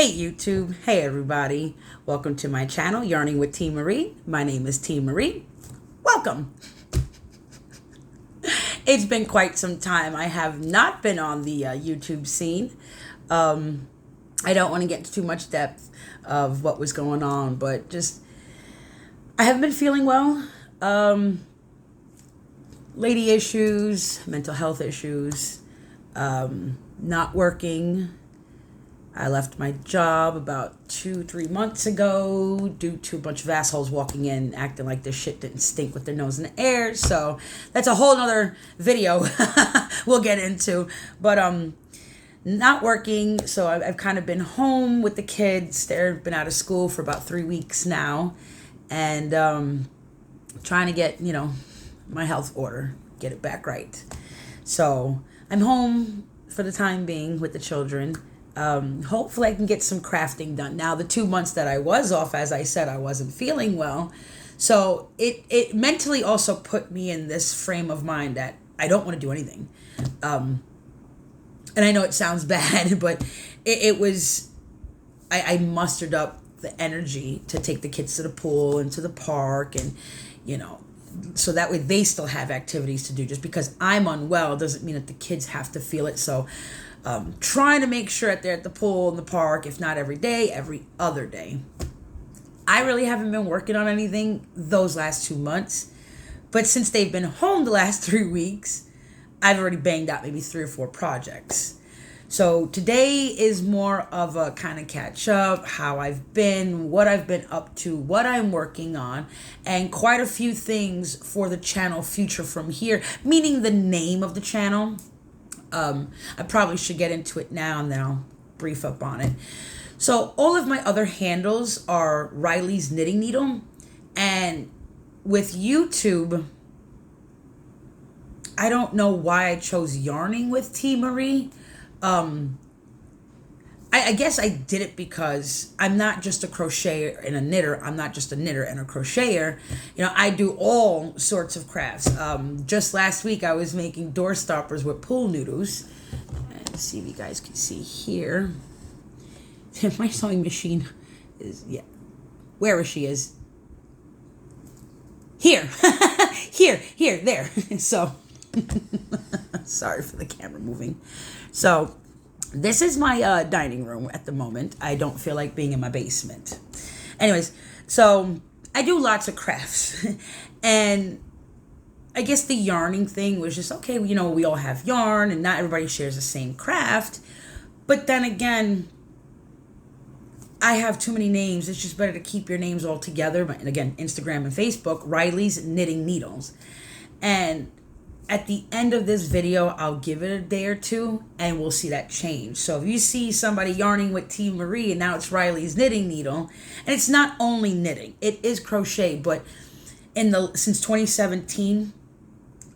Hey YouTube, hey everybody. Welcome to my channel, Yarning with T. Marie. My name is T. Marie. Welcome. It's been quite some time. I have not been on the YouTube scene. I don't want to get into too much depth of what was going on, but just I haven't been feeling well. Lady issues, mental health issues, not working. I left my job about 2-3 months ago due to a bunch of assholes walking in acting like this shit didn't stink with their nose in the air. So that's a whole nother video we'll get into. But not working, so I've kind of been home with the kids. They've been out of school for about 3 weeks now, and trying to get my health order, get it back right. So I'm home for the time being with the children. Hopefully I can get some crafting done. Now, the 2 months that I was off, as I said, I wasn't feeling well. So it mentally also put me in this frame of mind that I don't want to do anything. And I know it sounds bad, but it was, I mustered up the energy to take the kids to the pool and to the park, and, so that way they still have activities to do. Just because I'm unwell doesn't mean that the kids have to feel it. So trying to make sure that they're at the pool and the park, if not every day, every other day. I really haven't been working on anything those last 2 months, but since they've been home the last 3 weeks, I've already banged out maybe 3 or 4 projects. So today is more of a kind of catch up, how I've been, what I've been up to, what I'm working on, and quite a few things for the channel future from here, meaning the name of the channel. I probably should get into it now, and then I'll brief up on it. So all of my other handles are Riley's Knitting Needle. And with YouTube, I don't know why I chose Yarning with T. Marie. I guess I did it because I'm not just a crocheter and a knitter. I'm not just a knitter and a crocheter. I do all sorts of crafts. Just last week, I was making door stoppers with pool noodles. And see if you guys can see here. My sewing machine is, where is she is? Here. Here, there. So, sorry for the camera moving. So, this is my dining room at the moment. I don't feel like being in my basement. Anyways, so I do lots of crafts. And I guess the yarning thing was just, okay, we all have yarn and not everybody shares the same craft. But then again, I have too many names. It's just better to keep your names all together. And again, Instagram and Facebook, Riley's Knitting Needles. And at the end of this video, I'll give it a day or two and we'll see that change. So if you see somebody yarning with T. Marie and now it's Riley's Knitting Needle, and it's not only knitting, it is crochet, but since 2017,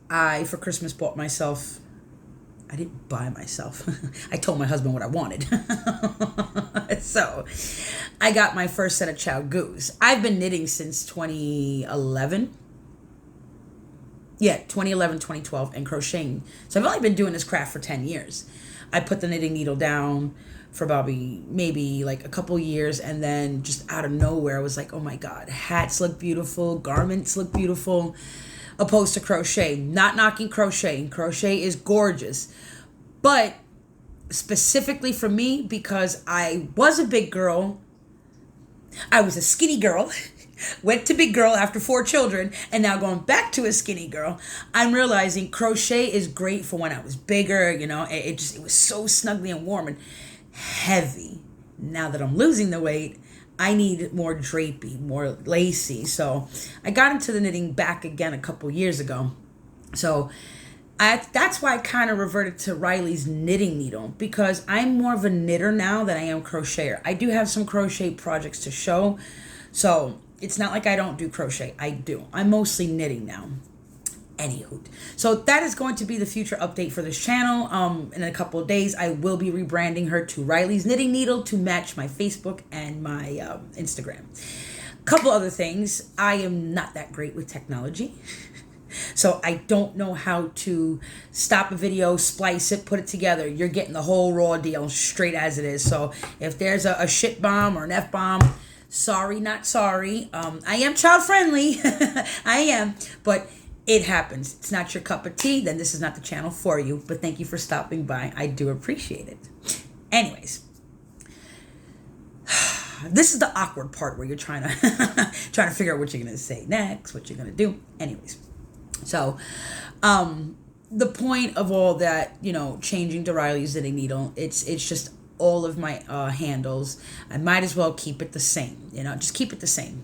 I, for Christmas, bought myself, I didn't buy myself, I told my husband what I wanted. So I got my first set of Chow Goos. I've been knitting since 2011. 2011, 2012, and crocheting. So I've only been doing this craft for 10 years. I put the knitting needle down for about maybe like a couple years, and then just out of nowhere, I was like, oh my God, hats look beautiful, garments look beautiful, opposed to crochet. Not knocking crochet. Crochet is gorgeous. But specifically for me, because I was a big girl, I was a skinny girl, went to big girl after 4 children, and now going back to a skinny girl, I'm realizing crochet is great for when I was bigger. It was so snuggly and warm and heavy. Now that I'm losing the weight, I need more drapey, more lacy. So I got into the knitting back again a couple years ago. So that's why I kind of reverted to Riley's Knitting Needle, because I'm more of a knitter now than I am crocheter. I do have some crochet projects to show. So it's not like I don't do crochet. I do. I'm mostly knitting now. Anywho. So that is going to be the future update for this channel. In a couple of days, I will be rebranding her to Riley's Knitting Needle to match my Facebook and my Instagram. Couple other things. I am not that great with technology. So I don't know how to stop a video, splice it, put it together. You're getting the whole raw deal straight as it is. So if there's a shit bomb or an F bomb, sorry, not sorry. I am child friendly. I am. But it happens. It's not your cup of tea, then this is not the channel for you. But thank you for stopping by. I do appreciate it. Anyways, this is the awkward part where you're trying to figure out what you're gonna say next, what you're gonna do. Anyways, so the point of all that, changing to Riley's knitting needle, it's just all of my handles. I might as well keep it the same. Just keep it the same.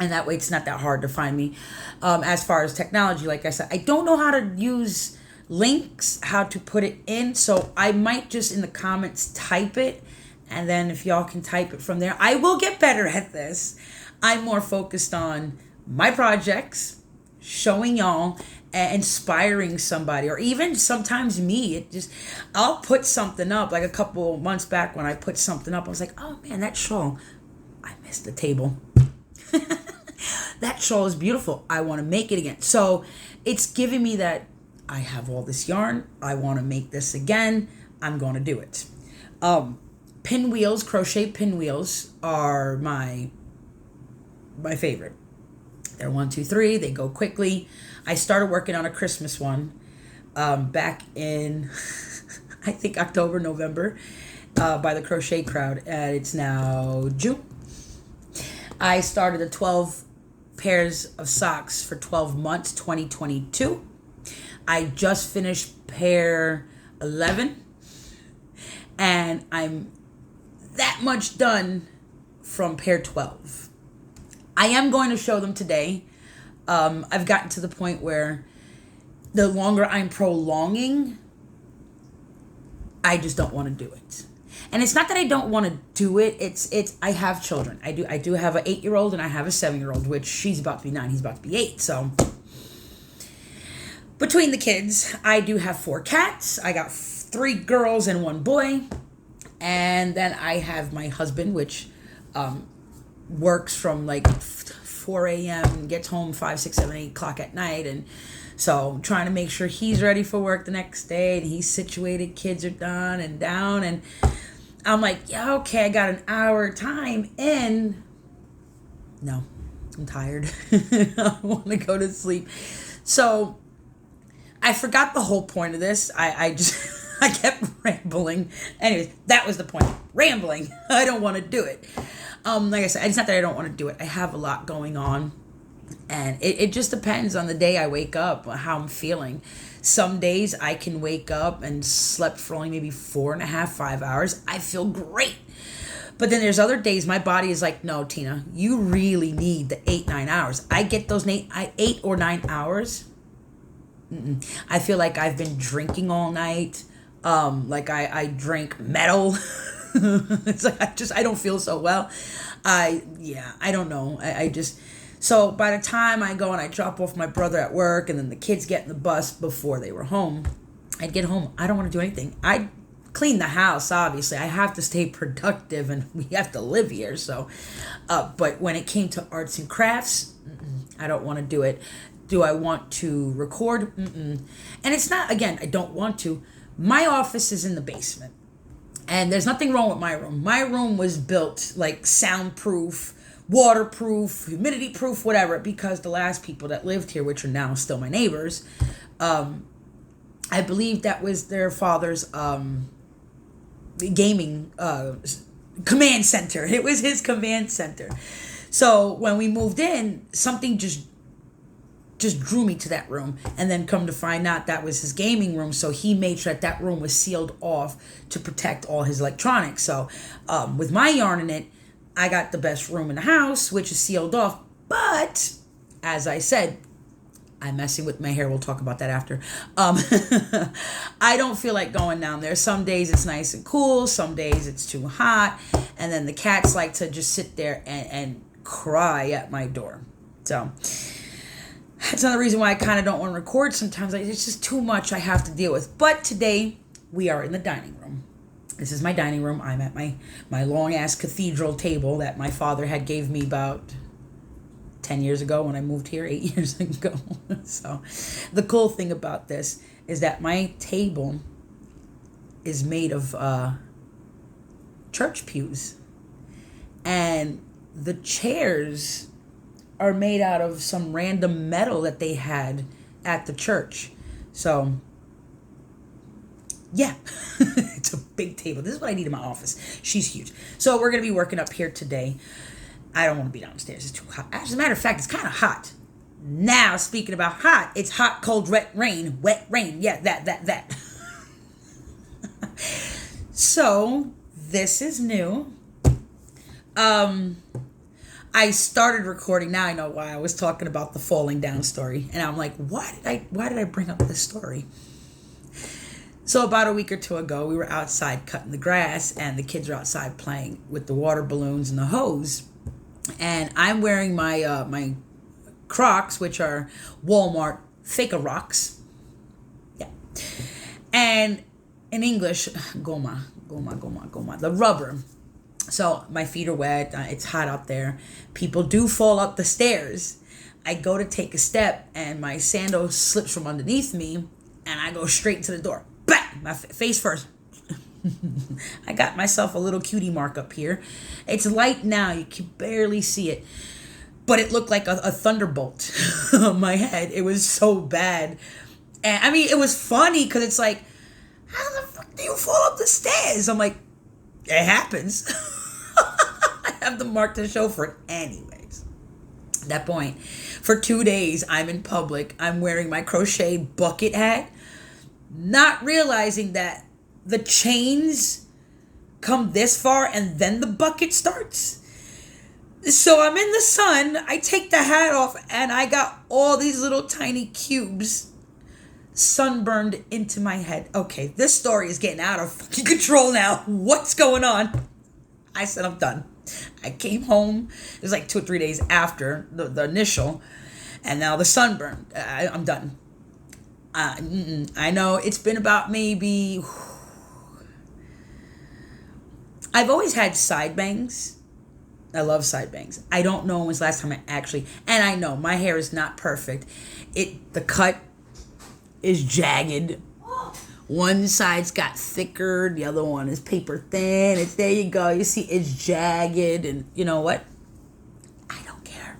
And that way it's not that hard to find me. As far as technology, like I said, I don't know how to use links, how to put it in. So I might just in the comments type it. And then if y'all can type it from there, I will get better at this. I'm more focused on my projects, showing y'all, inspiring somebody, or even sometimes me. I'll put something up. Like a couple months back when I put something up, I was like, oh man, that shawl, I missed the table. That shawl is beautiful. I want to make it again. So it's giving me that I have all this yarn. I want to make this again. I'm going to do it. Pinwheels, crochet pinwheels are my favorite. They're 1, 2, 3. They go quickly. I started working on a Christmas one back in, I think, October, November, by the Crochet Crowd. And it's now June. I started a 12 pairs of socks for 12 months, 2022. I just finished pair 11. And I'm that much done from pair 12. I am going to show them today. I've gotten to the point where the longer I'm prolonging, I just don't want to do it. And it's not that I don't want to do it. It's I have children. I do have an 8-year-old and I have a 7-year-old, which she's about to be 9. He's about to be 8. So between the kids, I do have 4 cats. I got 3 girls and 1 boy. And then I have my husband, which works from like 4 a.m., gets home 5, 6, 7, 8 o'clock at night. And so trying to make sure he's ready for work the next day and he's situated, kids are done and down. And I'm like, yeah, okay, I got an hour time in. No, I'm tired. I want to go to sleep. So I forgot the whole point of this. I kept rambling. Anyways, that was the point. Rambling. I don't want to do it. Like I said, it's not that I don't want to do it. I have a lot going on. And it just depends on the day I wake up, how I'm feeling. Some days I can wake up and slept for only maybe 4.5, 5 hours. I feel great. But then there's other days my body is like, no, Tina, you really need the 8, 9 hours. I get those 8 or 9 hours. I feel like I've been drinking all night. Like I drink metal. It's like I don't feel so well. I don't know. So by the time I go and I drop off my brother at work and then the kids get in the bus before they were home, I'd get home. I don't want to do anything. I'd clean the house, obviously. I have to stay productive and we have to live here. So, but when it came to arts and crafts, I don't want to do it. Do I want to record? And it's not, again, I don't want to. My office is in the basement. And there's nothing wrong with my room. My room was built like soundproof, waterproof, humidity proof, whatever, because the last people that lived here, which are now still my neighbors, I believe that was their father's gaming command center. It was his command center. So when we moved in, something just drew me to that room, and then come to find out that was his gaming room. So he made sure that room was sealed off to protect all his electronics. So with my yarn in it, I got the best room in the house, which is sealed off. But as I said, I'm messing with my hair. We'll talk about that after. I don't feel like going down there. Some days it's nice and cool. Some days it's too hot. And then the cats like to just sit there and cry at my door. So that's another reason why I kind of don't want to record sometimes. It's just too much I have to deal with. But today we are in the dining room. This is my dining room. I'm at my long-ass cathedral table that my father had gave me about 10 years ago when I moved here, 8 years ago. So the cool thing about this is that my table is made of church pews. And the chairs are made out of some random metal that they had at the church. So yeah, it's a big table. This is what I need in my office. She's huge. So we're going to be working up here today. I don't want to be downstairs. It's too hot. As a matter of fact, it's kind of hot. Now, speaking about hot, it's hot, cold, wet rain. Wet rain. Yeah, that. So, this is new. I started recording. Now I know why. I was talking about the falling down story. And I'm like, why did I bring up this story? So about a week or two ago, we were outside cutting the grass, and the kids are outside playing with the water balloons and the hose. And I'm wearing my my Crocs, which are Walmart Faker Rocks. Yeah. And in English, goma, the rubber. So my feet are wet. It's hot out there. People do fall up the stairs. I go to take a step, and my sandal slips from underneath me, and I go straight to the door. Bang! My face first. I got myself a little cutie mark up here. It's light now. You can barely see it. But it looked like a thunderbolt on my head. It was so bad. And I mean, it was funny because it's like, how the fuck do you fall up the stairs? I'm like, it happens. I have the mark to show for it. Anyways, at that point, for 2 days, I'm in public. I'm wearing my crochet bucket hat, not realizing that the chains come this far and then the bucket starts. So I'm in the sun, I take the hat off, and I got all these little tiny cubes sunburned into my head. Okay, this story is getting out of fucking control now. What's going on? I said I'm done. I came home. It was like 2 or 3 days after the initial, and now the sunburn. I'm done. I know it's been about maybe... I've always had side bangs. I love side bangs. I don't know when was the last time I actually... And I know my hair is not perfect. The cut is jagged. One side's got thicker. The other one is paper thin. There you go. You see, it's jagged. And you know what? I don't care.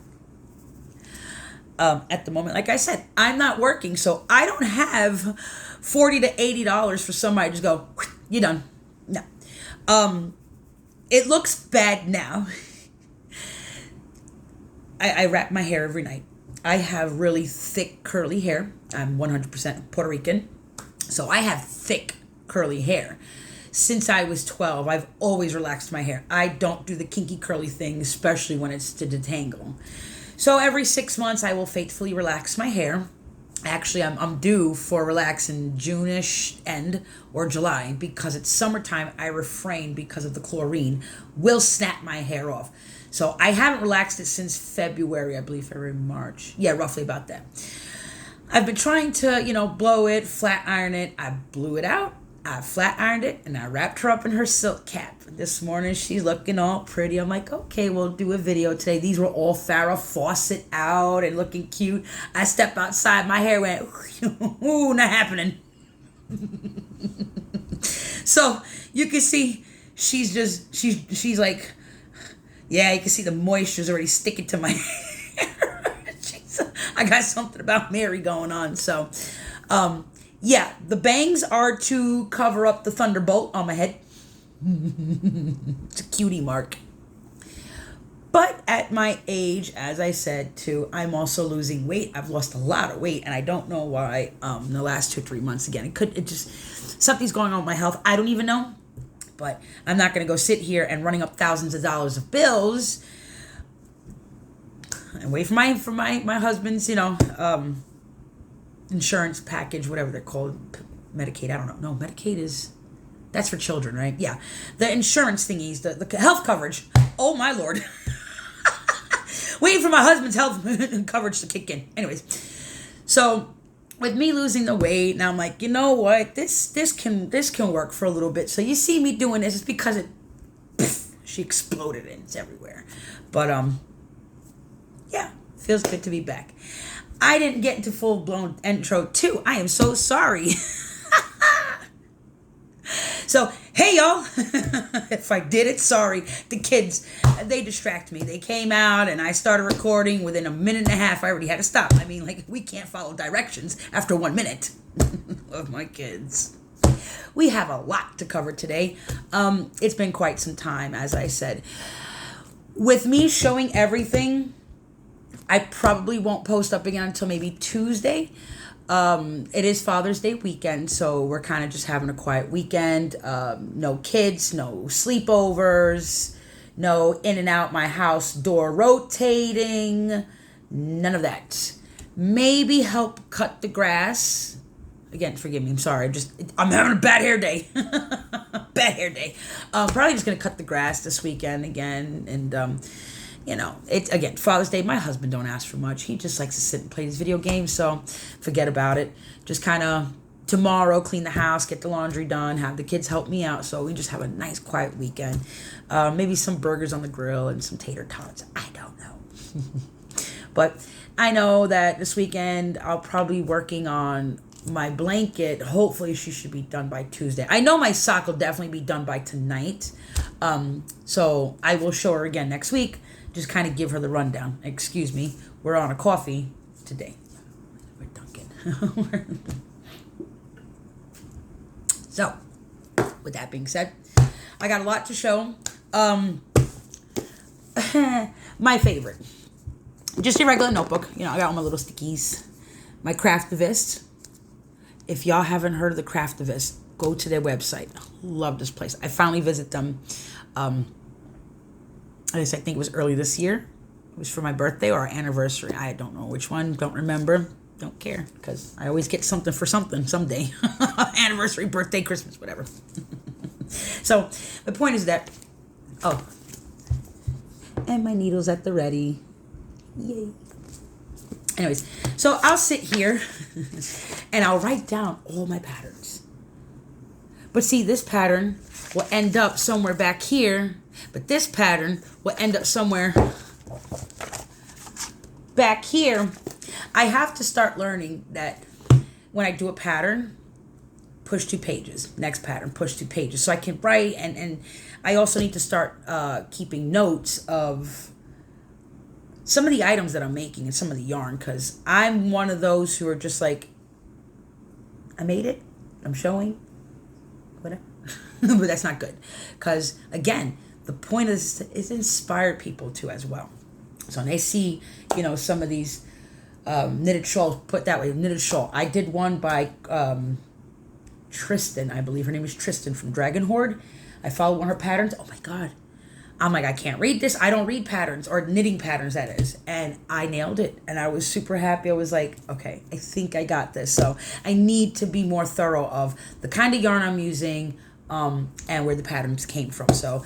At the moment, like I said, I'm not working. So I don't have $40 to $80 for somebody to just go, you're done. No. It looks bad now. I wrap my hair every night. I have really thick curly hair. I'm 100% Puerto Rican. So I have thick curly hair. Since I was 12, I've always relaxed my hair. I don't do the kinky curly thing, especially when it's to detangle. So every 6 months, I will faithfully relax my hair. Actually, I'm due for relax in June-ish end or July because it's summertime. I refrain because of the chlorine. Will snap my hair off. So I haven't relaxed it since February, I believe, February, March. Yeah, roughly about that. I've been trying to, blow it, flat iron it. I blew it out. I flat ironed it, and I wrapped her up in her silk cap. This morning, she's looking all pretty. I'm like, okay, we'll do a video today. These were all Farrah Fawcett out and looking cute. I stepped outside. My hair went, ooh, not happening. So you can see she's like, yeah, you can see the moisture's already sticking to my hair. I got something about Mary going on. So, yeah, the bangs are to cover up the thunderbolt on my head. It's a cutie mark. But at my age, as I said, too, I'm also losing weight. I've lost a lot of weight, and I don't know why in the last 2 or 3 months again. Something's going on with my health. I don't even know. But I'm not going to go sit here and running up thousands of dollars of bills and wait for my husband's, insurance package, whatever they're called. Medicaid, I don't know. No, Medicaid that's for children, right? Yeah. The insurance thingies, the health coverage. Oh, my Lord. Waiting for my husband's health coverage to kick in. Anyways, so with me losing the weight, now I'm like, you know what? This can work for a little bit. So you see me doing this, it's because she exploded and it's everywhere. But yeah, Feels good to be back. I didn't get into full-blown intro too. I am so sorry. So, hey y'all. If I did it, sorry. The kids, they distract me. They came out and I started recording. Within a minute and a half, I already had to stop. I mean, like, we can't follow directions after 1 minute. Of my kids. We have a lot to cover today. It's been quite some time, as I said. With me showing everything, I probably won't post up again until maybe Tuesday. It is Father's Day weekend, so we're kind of just having a quiet weekend. No kids, no sleepovers, no in and out my house door rotating, none of that. Maybe help cut the grass. Again, forgive me, I'm sorry. I'm having a bad hair day. Bad hair day. Probably just going to cut the grass this weekend again. And, it's, again, Father's Day. My husband don't ask for much. He just likes to sit and play his video games. So forget about it. Just kind of tomorrow clean the house, get the laundry done, have the kids help me out. So we just have a nice quiet weekend. Maybe some burgers on the grill and some tater tots. I don't know. But I know that this weekend I'll probably be working on my blanket. Hopefully she should be done by Tuesday. I know my sock will definitely be done by tonight. So I will show her again next week. Just kind of give her the rundown. Excuse me. We're on a coffee today. We're Dunkin'. So, with that being said, I got a lot to show. My favorite. Just a regular notebook. I got all my little stickies. My Craftivist. If y'all haven't heard of the Craftivist, go to their website. Love this place. I finally visit them. I think it was early this year. It was for my birthday or our anniversary. I don't know which one. Don't remember. Don't care. Because I always get something for something someday. Anniversary, birthday, Christmas, whatever. So the point is that... Oh. And my needle's at the ready. Yay. Anyways, so I'll sit here and I'll write down all my patterns. But see, this pattern will end up somewhere back here. But this pattern will end up somewhere back here. I have to start learning that when I do a pattern, push 2 pages. Next pattern, push 2 pages. So I can write, and I also need to start keeping notes of some of the items that I'm making and some of the yarn, because I'm one of those who are just like, I made it, I'm showing, whatever. But that's not good, because again, the point is inspire people too as well. So when they see, some of these knitted shawls, put that way, knitted shawl. I did one by Tristan, I believe her name is Tristan from Dragon Horde. I followed one of her patterns. Oh my God. I'm like, I can't read this. I don't read patterns, or knitting patterns, that is. And I nailed it. And I was super happy. I was like, okay, I think I got this. So I need to be more thorough of the kind of yarn I'm using and where the patterns came from. So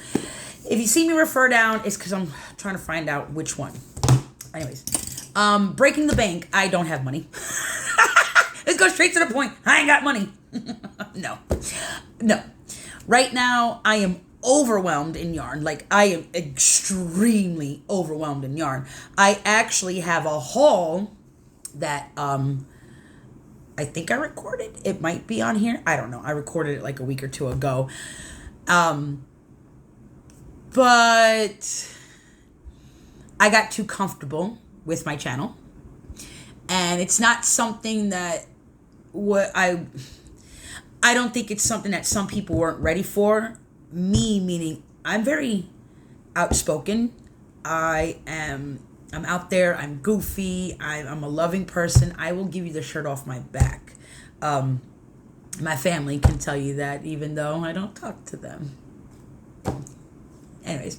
if you see me refer down, it's because I'm trying to find out which one. Anyways, breaking the bank. I don't have money. Let's go straight to the point. I ain't got money. No. Right now, I am overwhelmed in yarn. Like, I am extremely overwhelmed in yarn. I actually have a haul that I think I recorded. It might be on here. I don't know. I recorded it like a week or two ago. But I got too comfortable with my channel. And it's not something that I don't think it's something that some people weren't ready for. Me, meaning I'm very outspoken. I'm out there. I'm goofy. I'm a loving person. I will give you the shirt off my back. My family can tell you that, even though I don't talk to them. Anyways,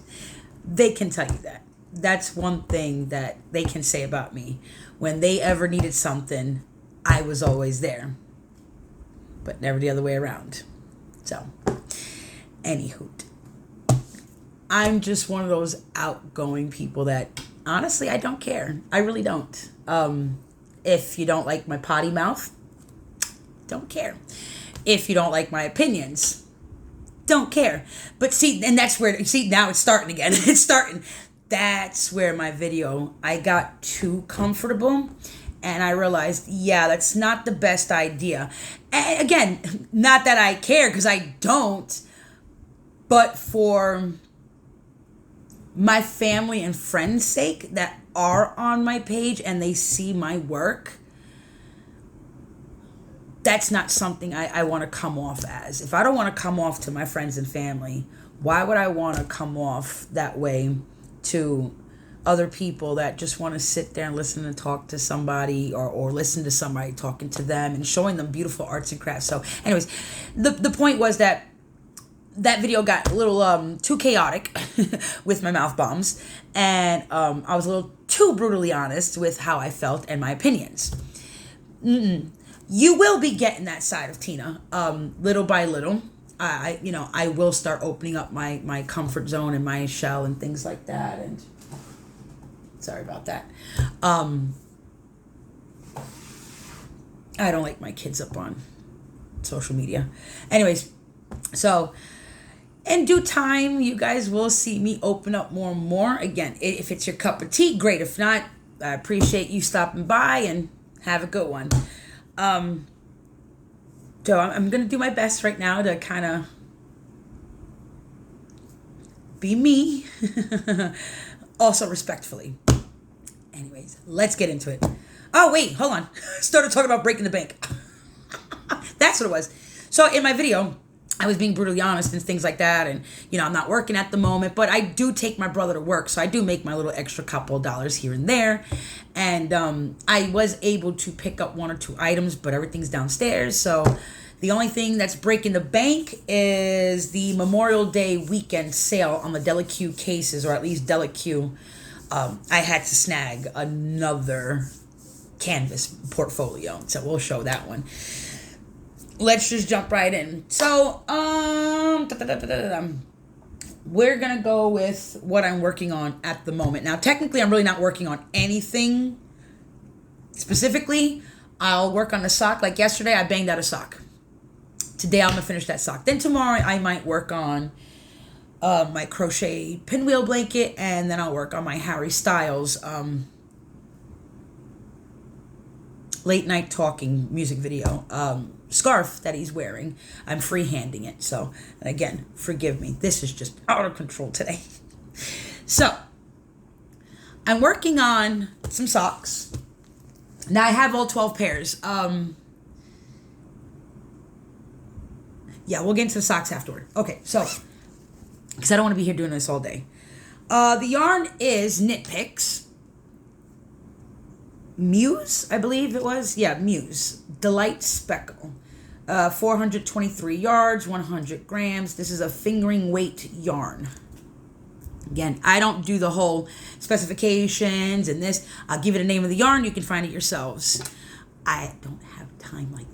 they can tell you that. That's one thing that they can say about me. When they ever needed something, I was always there. But never the other way around. So, anywho, I'm just one of those outgoing people that, honestly, I don't care. I really don't. If you don't like my potty mouth, don't care. If you don't like my opinions, don't care. But see, and that's where, see, now it's starting again. It's starting. that's where my video, I got too comfortable and I realized, yeah, that's not the best idea. And again, not that I care, because I don't, but for my family and friends' sake that are on my page and they see my work, that's not something I want to come off as. If I don't want to come off to my friends and family, why would I want to come off that way to other people that just want to sit there and listen and talk to somebody, or listen to somebody talking to them and showing them beautiful arts and crafts? So anyways, the point was that video got a little too chaotic with my mouth bombs, and I was a little too brutally honest with how I felt and my opinions. You will be getting that side of Tina, little by little. I will start opening up my comfort zone and my shell and things like that. And sorry about that. I don't like my kids up on social media. Anyways, so in due time, you guys will see me open up more and more. Again, if it's your cup of tea, great. If not, I appreciate you stopping by, and have a good one. So I'm going to do my best right now to kind of be me, also respectfully. Anyways, let's get into it. Oh, wait, hold on. Started talking about breaking the bank. That's what it was. So in my video, I was being brutally honest and things like that. And, I'm not working at the moment, but I do take my brother to work. So I do make my little extra couple dollars here and there. And I was able to pick up 1 or 2 items, but everything's downstairs. So the only thing that's breaking the bank is the Memorial Day weekend sale on the Delaque cases, or at least Delaque. I had to snag another canvas portfolio. So we'll show that one. Let's just jump right in. So, we're going to go with what I'm working on at the moment. Now, technically, I'm really not working on anything specifically. I'll work on a sock. Like yesterday, I banged out a sock. Today, I'm going to finish that sock. Then tomorrow, I might work on my crochet pinwheel blanket, and then I'll work on my Harry Styles late night talking music video scarf that he's wearing. I'm freehanding it. So again, forgive me. This is just out of control today. So I'm working on some socks. Now I have all 12 pairs. Yeah, we'll get into the socks afterward. Okay, so because I don't want to be here doing this all day. The yarn is Knit Picks. Muse, I believe it was. Yeah, Muse. Delight Speckle. 423 yards, 100 grams. This is a fingering weight yarn. Again, I don't do the whole specifications and this. I'll give it a name of the yarn. You can find it yourselves. I don't have time like that.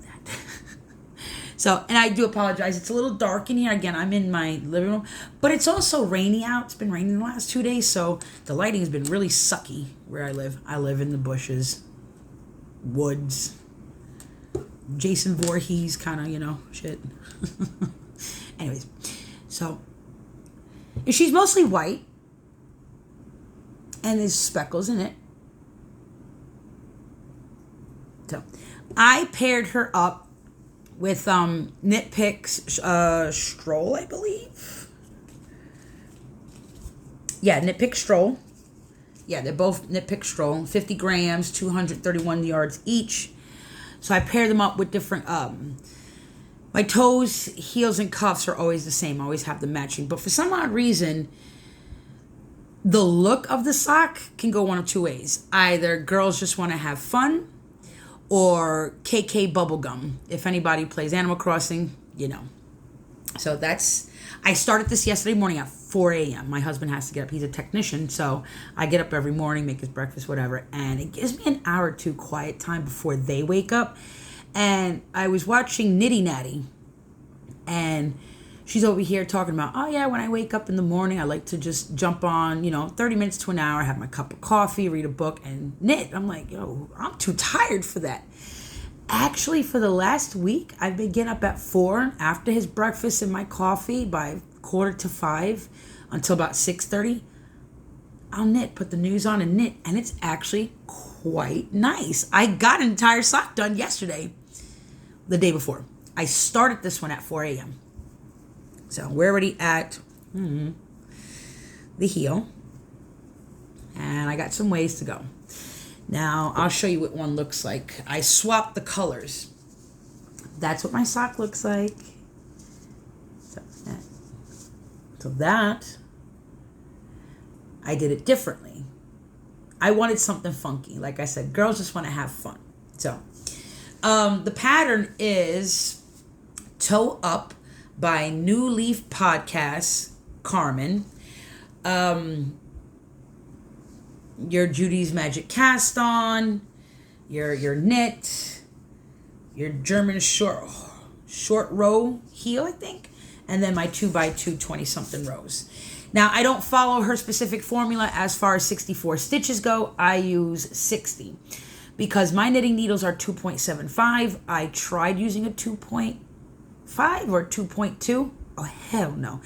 So, and I do apologize. It's a little dark in here. Again, I'm in my living room. But it's also rainy out. It's been raining the last 2 days. So the lighting has been really sucky where I live. I live in the bushes, woods, Jason Voorhees kind of, shit. Anyways, so she's mostly white. And there's speckles in it. So I paired her up with Knit Picks Stroll, I believe. Yeah, Knit Pick Stroll. Yeah, they're both Knit Pick Stroll. 50 grams, 231 yards each. So I pair them up with different... my toes, heels, and cuffs are always the same. I always have them matching. But for some odd reason, the look of the sock can go one of two ways. Either girls just want to have fun, or KK Bubblegum. If anybody plays Animal Crossing, So I started this yesterday morning at 4 a.m. My husband has to get up. He's a technician, so I get up every morning, make his breakfast, whatever. And it gives me an hour or two quiet time before they wake up. And I was watching Nitty Natty. And she's over here talking about, oh yeah, when I wake up in the morning, I like to just jump on, 30 minutes to an hour, have my cup of coffee, read a book, and knit. I'm like, I'm too tired for that. Actually, for the last week, I've been getting up at 4 after his breakfast and my coffee by 4:45 until about 6:30. I'll knit, put the news on and knit, and it's actually quite nice. I got an entire sock done yesterday, the day before. I started this one at 4 a.m. So we're already at the heel, and I got some ways to go. Now I'll show you what one looks like. I swapped the colors. That's what my sock looks like. So that, I did it differently. I wanted something funky. Like I said, girls just want to have fun. So the pattern is Toe Up by New Leaf Podcast, Carmen. Your Judy's Magic Cast On, your knit, your German short row heel, I think, and then my 2x2 20-something rows. Now, I don't follow her specific formula as far as 64 stitches go. I use 60 because my knitting needles are 2.75. I tried using a 2.5 or 2.2. Oh, hell no.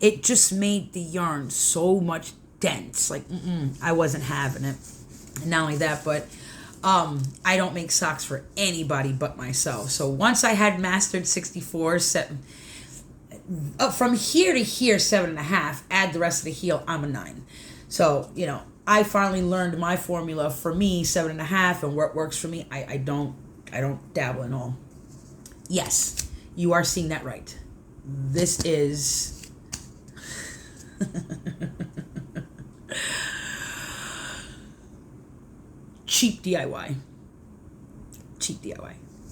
It just made the yarn so much dense. Like, I wasn't having it. And not only that, but I don't make socks for anybody but myself. So once I had mastered 64, from here to here, 7.5, add the rest of the heel, I'm a 9. So, I finally learned my formula for me, 7.5, and what works for me. I don't dabble in all. Yes, you are seeing that right. This is cheap DIY.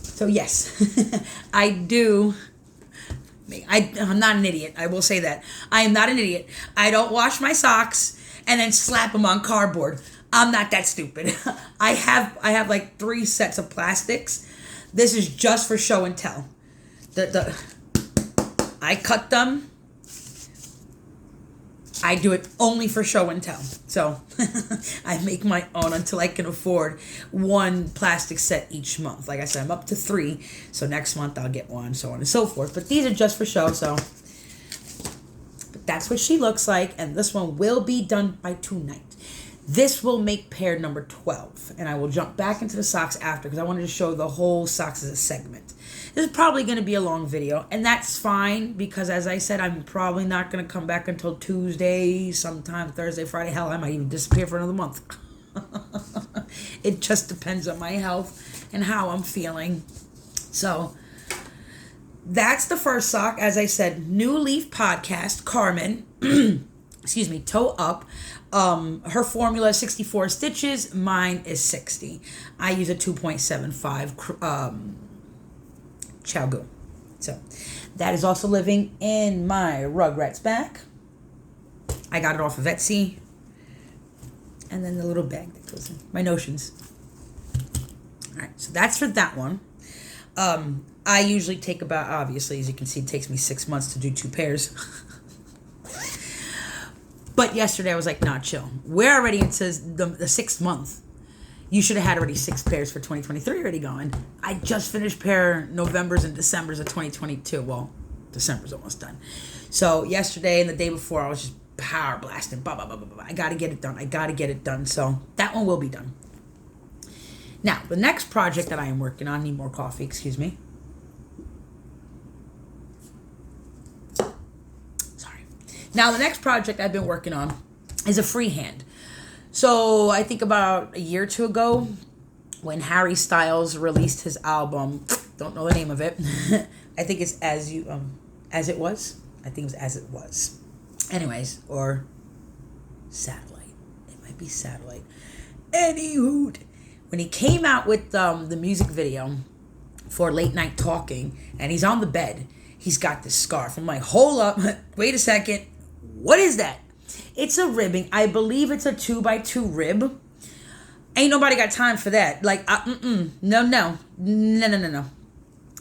So yes, I do. I'm not an idiot. I will say that. I am not an idiot. I don't wash my socks and then slap them on cardboard. I'm not that stupid. I have like 3 sets of plastics. This is just for show and tell. I cut them. I do it only for show and tell. So I make my own until I can afford 1 plastic set each month. Like I said, I'm up to 3. So next month I'll get 1, so on and so forth. But these are just for show. So but that's what she looks like. And this one will be done by tonight. This will make pair number 12. And I will jump back into the socks after because I wanted to show the whole socks as a segment. This is probably going to be a long video, and that's fine because, as I said, I'm probably not going to come back until Tuesday, sometime Thursday, Friday. Hell, I might even disappear for another month. It just depends on my health and how I'm feeling. So that's the first sock. As I said, New Leaf Podcast, Carmen, excuse me, Toe Up. Her formula is 64 stitches. Mine is 60. I use a 2.75 Chowgu. So that is also living in my Rugrats bag. I got it off of Etsy. And then the little bag that goes in. My notions. Alright, so that's for that one. I usually take about, obviously, as you can see, it takes me 6 months to do 2 pairs. But yesterday I was like, nah, chill. We're already into the 6th month. You should have had already 6 pairs for 2023 already going. I just finished pair Novembers and Decembers of 2022. Well, December's almost done. So yesterday and the day before, I was just power blasting. Blah, blah, blah, blah, blah. I got to get it done. So that one will be done. Now, the next project that I am working on, need more coffee, excuse me. Sorry. Now, the next project I've been working on is a freehand. So I think about a year or 2 ago, when Harry Styles released his album, don't know the name of it. I think it's As It Was. I think it was As It Was. Anyways, or Satellite. It might be Satellite. Anywho, when he came out with the music video for Late Night Talking, and he's on the bed, he's got this scarf. I'm like, hold up, wait a second, what is that? It's a ribbing. I believe it's a 2x2 rib. Ain't nobody got time for that. Like, no.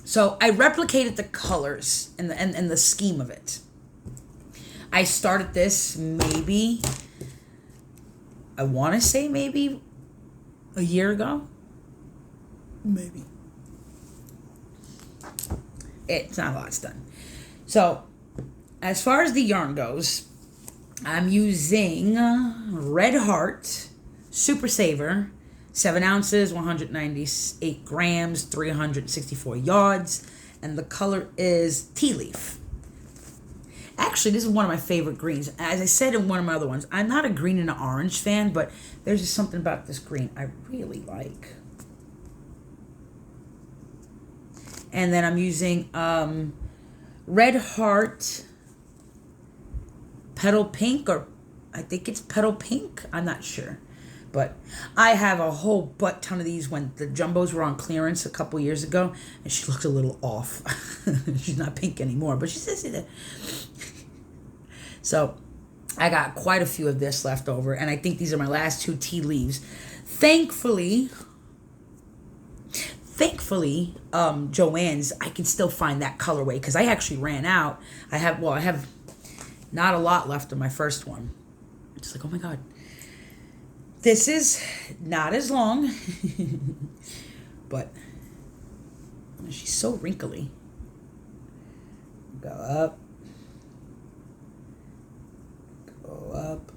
So I replicated the colors and the scheme of it. I started this maybe, I want to say maybe a year ago. Maybe. It's not a lot's done. So as far as the yarn goes, I'm using Red Heart Super Saver, 7 ounces, 198 grams, 364 yards, and the color is Tea Leaf. Actually, this is one of my favorite greens. As I said in one of my other ones, I'm not a green and an orange fan, but there's just something about this green I really like. And then I'm using Red Heart Petal Pink, or I think it's Petal Pink. I'm not sure. But I have a whole butt ton of these when the jumbos were on clearance a couple years ago, and she looked a little off. She's not pink anymore, but she says it. So I got quite a few of this left over, and I think these are my last 2 tea leaves. Thankfully, Joann's, I can still find that colorway because I actually ran out. I have not a lot left of my first one. It's like, oh my God. This is not as long, but she's so wrinkly. Go up, go up,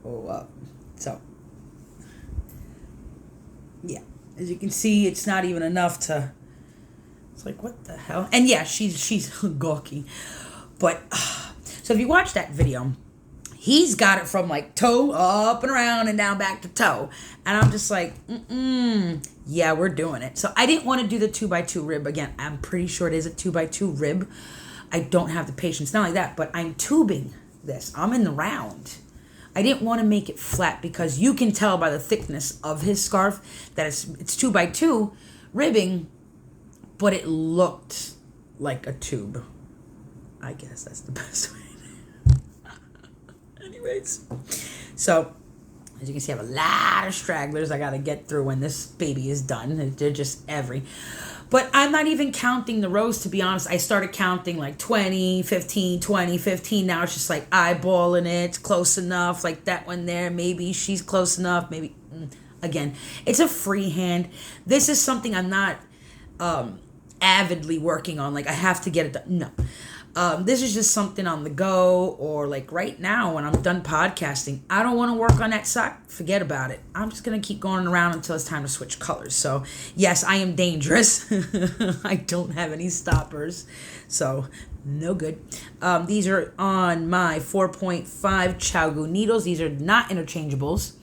go up. So, yeah, as you can see, it's not even enough to, it's like, what the hell? And yeah, she's gawky. But, so if you watch that video, he's got it from like toe up and around and down back to toe. And I'm just like, yeah, we're doing it. So I didn't want to do the 2x2 rib again. I'm pretty sure it is a 2x2 rib. I don't have the patience, not like that, but I'm tubing this. I'm in the round. I didn't want to make it flat because you can tell by the thickness of his scarf that it's 2x2 ribbing, but it looked like a tube. I guess that's the best way. Anyways, so as you can see, I have a lot of stragglers I got to get through when this baby is done. They're just but I'm not even counting the rows, to be honest. I started counting like 20, 15, 20, 15. Now it's just like eyeballing it. It's close enough. Like that one there, maybe she's close enough. Maybe, again, it's a freehand. This is something I'm not avidly working on. Like I have to get it done. No. This is just something on the go, or like right now when I'm done podcasting, I don't want to work on that sock. Forget about it. I'm just going to keep going around until it's time to switch colors. So yes, I am dangerous. I don't have any stoppers. So no good. These are on my 4.5 Chaogu needles. These are not interchangeables.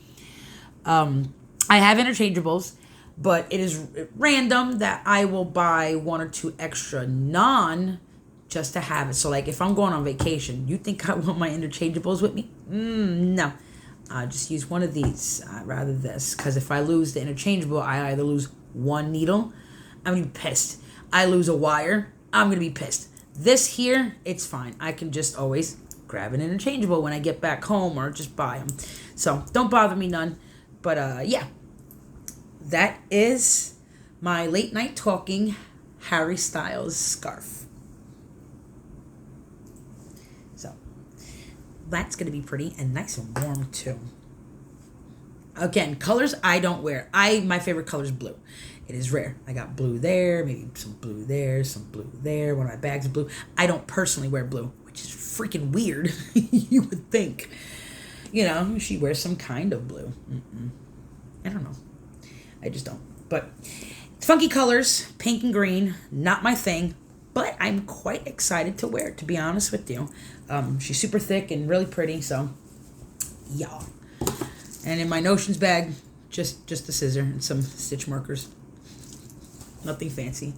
I have interchangeables, but it is random that I will buy 1 or 2 extra just to have it. So like if I'm going on vacation, you think I want my interchangeables with me? No. I just use one of these rather this, because if I lose the interchangeable, I either lose 1 needle, I'm gonna be pissed. I lose a wire, I'm gonna be pissed. This here, it's fine. I can just always grab an interchangeable when I get back home, or just buy them. So don't bother me none. But yeah, that is my late night talking Harry Styles scarf. That's going to be pretty and nice and warm too. Again, colors I don't wear. My favorite color is blue. It is rare. I got blue there, maybe some blue there, some blue there. One of my bags is blue. I don't personally wear blue, which is freaking weird. You would think, she wears some kind of blue. I don't know. I just don't. But funky colors, pink and green, not my thing. But I'm quite excited to wear it, to be honest with you. She's super thick and really pretty, so yeah. And in my notions bag, just a scissor and some stitch markers. Nothing fancy.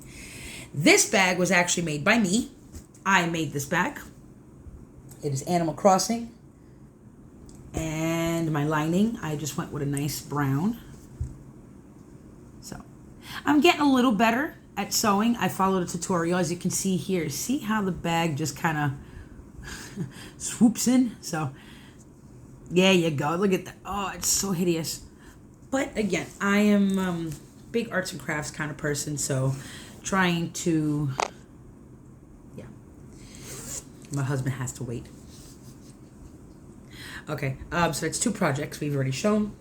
This bag was actually made by me. I made this bag. It is Animal Crossing. And my lining, I just went with a nice brown. So I'm getting a little better at sewing. I followed a tutorial, as you can see here. See how the bag just kind of swoops in? So, there you go. Look at that. Oh, it's so hideous. But again, I am big arts and crafts kind of person, so trying to, yeah. My husband has to wait. Okay, so that's 2 projects we've already shown.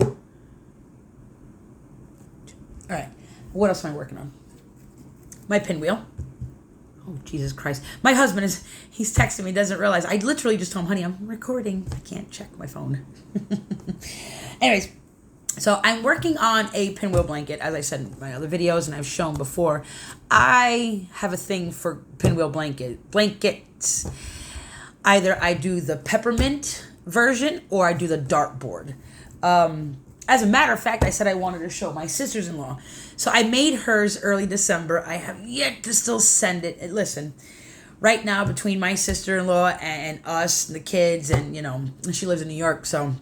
All right, what else am I working on? My pinwheel. Oh, Jesus Christ. My husband he's texting me, doesn't realize. I literally just told him, honey, I'm recording. I can't check my phone. Anyways, so I'm working on a pinwheel blanket, as I said in my other videos, and I've shown before. I have a thing for pinwheel blankets. Either I do the peppermint version or I do the dartboard. As a matter of fact, I said I wanted to show my sisters-in-law. So I made hers early December. I have yet to still send it. And listen, right now between my sister-in-law and us, and the kids, and she lives in New York, so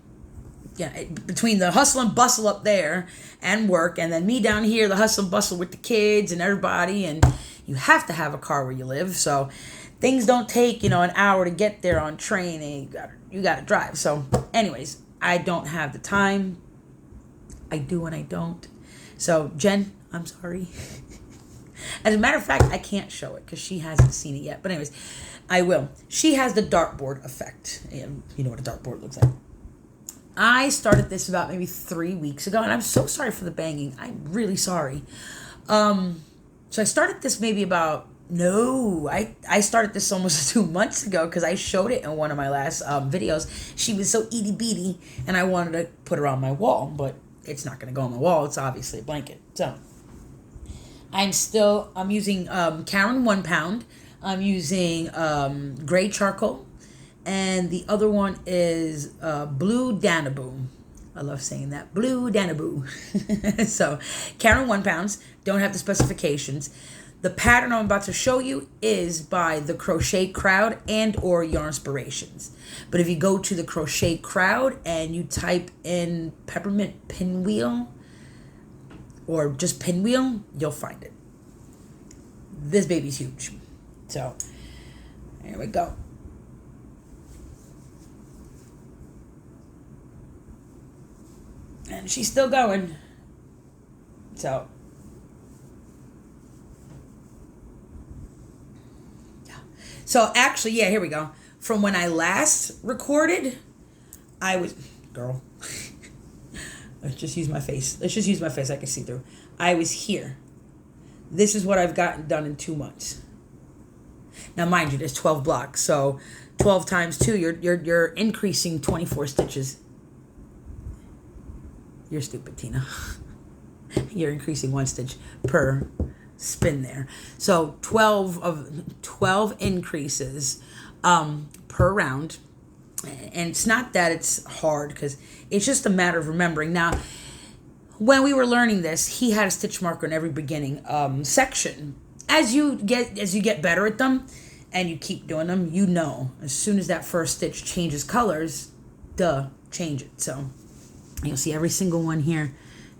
yeah, between the hustle and bustle up there and work, and then me down here, the hustle and bustle with the kids and everybody, and you have to have a car where you live, so things don't take, an hour to get there on train, and you gotta drive. So anyways, I don't have the time. I do and I don't. So Jen, I'm sorry. As a matter of fact, I can't show it because she hasn't seen it yet. But anyways, I will. She has the dartboard effect. And you know what a dartboard looks like. I started this about maybe 3 weeks ago, and I'm so sorry for the banging. I'm really sorry. So I started this maybe I started this almost 2 months ago because I showed it in one of my last videos. She was so itty bitty, and I wanted to put her on my wall, but it's not going to go on my wall. It's obviously a blanket. So I'm using Karen 1 pound. I'm using gray charcoal. And the other one is blue Danaboo. I love saying that. Blue Danaboo. So Karen 1 pounds. Don't have the specifications. The pattern I'm about to show you is by the Crochet Crowd and or Yarnspirations. But if you go to the Crochet Crowd and you type in peppermint pinwheel or just pinwheel, you'll find it. This baby's huge. So, here we go. And she's still going. So, So actually, yeah, here we go. From when I last recorded, girl, let's just use my face. I can see through. I was here. This is what I've gotten done in 2 months. Now, mind you, there's 12 blocks. So 12 times 2, you're increasing 24 stitches. You're stupid, Tina. You're increasing 1 stitch per spin there. So 12 increases per round. And it's not that it's hard, because it's just a matter of remembering. Now, when we were learning this, he had a stitch marker in every beginning section. As you get better at them and you keep doing them, as soon as that first stitch changes colors, change it. So you'll see every single one here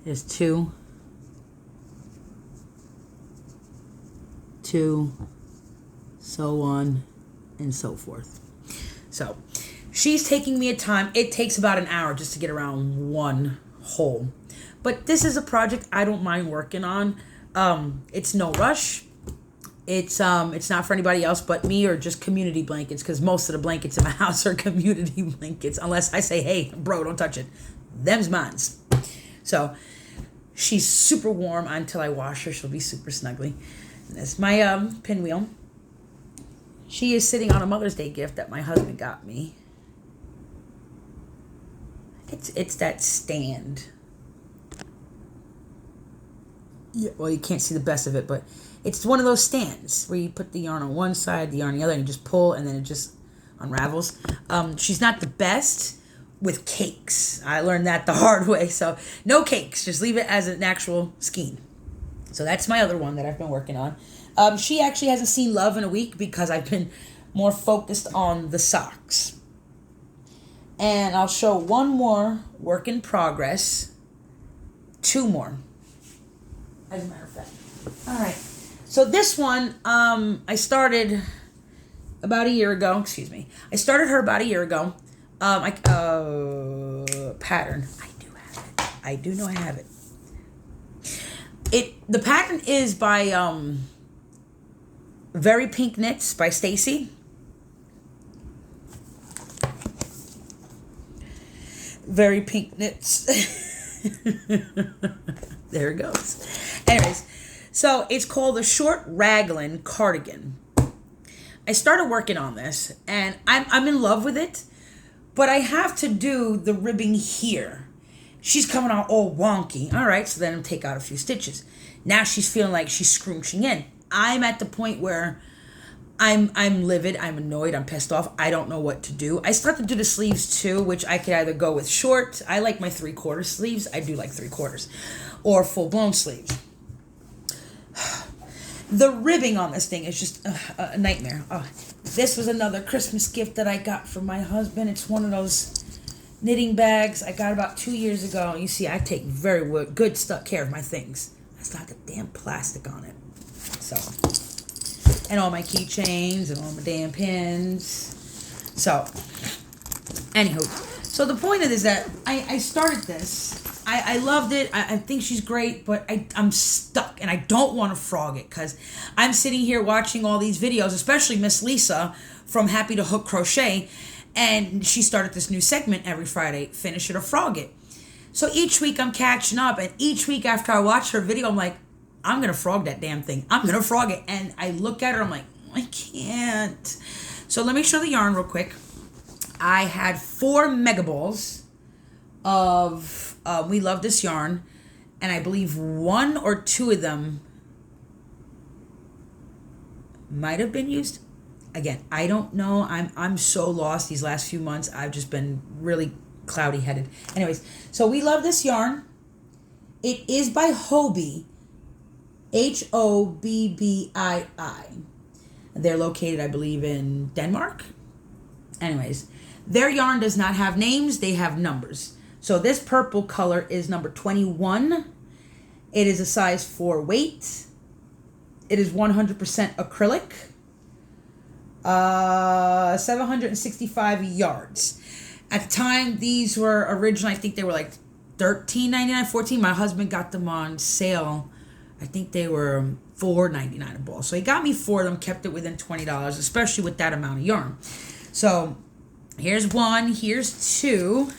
is 2, so on and so forth. So she's taking me a time. It takes about an hour just to get around one hole. But this is a project I don't mind working on. It's no rush. It's not for anybody else but me, or just community blankets, because most of the blankets in my house are community blankets, unless I say, hey, bro, don't touch it. Them's mines. So she's super warm until I wash her. She'll be super snuggly. And that's my pinwheel. She is sitting on a Mother's Day gift that my husband got me. It's that stand. Yeah, well, you can't see the best of it, but it's one of those stands where you put the yarn on one side, the yarn on the other, and you just pull, and then it just unravels. She's not the best with cakes. I learned that the hard way. So no cakes. Just leave it as an actual skein. So that's my other one that I've been working on. She actually hasn't seen love in a week because I've been more focused on the socks. And I'll show one more work in progress. 2 more, as a matter of fact. All right. So this one, I started about a year ago. Excuse me. I started her about a year ago. Pattern. I do know I have it. The pattern is by Very Pink Knits by Stacy. Very Pink Knits. There it goes. Anyways, so it's called the Short Raglan Cardigan. I started working on this, and I'm in love with it, but I have to do the ribbing here. She's coming out all wonky. All right, so then I'll take out a few stitches. Now she's feeling like she's scrunching in. I'm at the point where I'm livid, I'm annoyed, I'm pissed off. I don't know what to do. I start to do the sleeves too, which I could either go with short. I like my 3/4 sleeves. I do like 3/4, or full blown sleeves. The ribbing on this thing is just a nightmare. This was another Christmas gift that I got from my husband. It's one of those knitting bags I got about 2 years ago. You see, I take very good care of my things. That's not the damn plastic on it. So, and all my keychains and all my damn pins. So, anywho, so the point of it is that I started this. I loved it. I think she's great, but I'm stuck and I don't want to frog it because I'm sitting here watching all these videos, especially Miss Lisa from Happy to Hook Crochet, and she started this new segment every Friday, Finish It or Frog It. So each week I'm catching up, and each week after I watch her video, I'm like, I'm going to frog that damn thing. I'm going to frog it. And I look at her, I'm like, I can't. So let me show the yarn real quick. I had 4 mega balls of We Love This yarn, and I believe 1 or 2 of them might have been used. Again, I don't know. I'm so lost these last few months. I've just been really cloudy headed. Anyways, so We Love This yarn. It is by Hobbii, Hobbii. They're located, I believe, in Denmark. Anyways, their yarn does not have names. They have numbers. So this purple color is number 21. It is a size 4 weight. It is 100% acrylic. 765 yards. At the time, these were originally, I think they were like $13.99, $14. My husband got them on sale. I think they were $4.99 a ball. So he got me 4 of them, kept it within $20, especially with that amount of yarn. So here's 1, here's 2.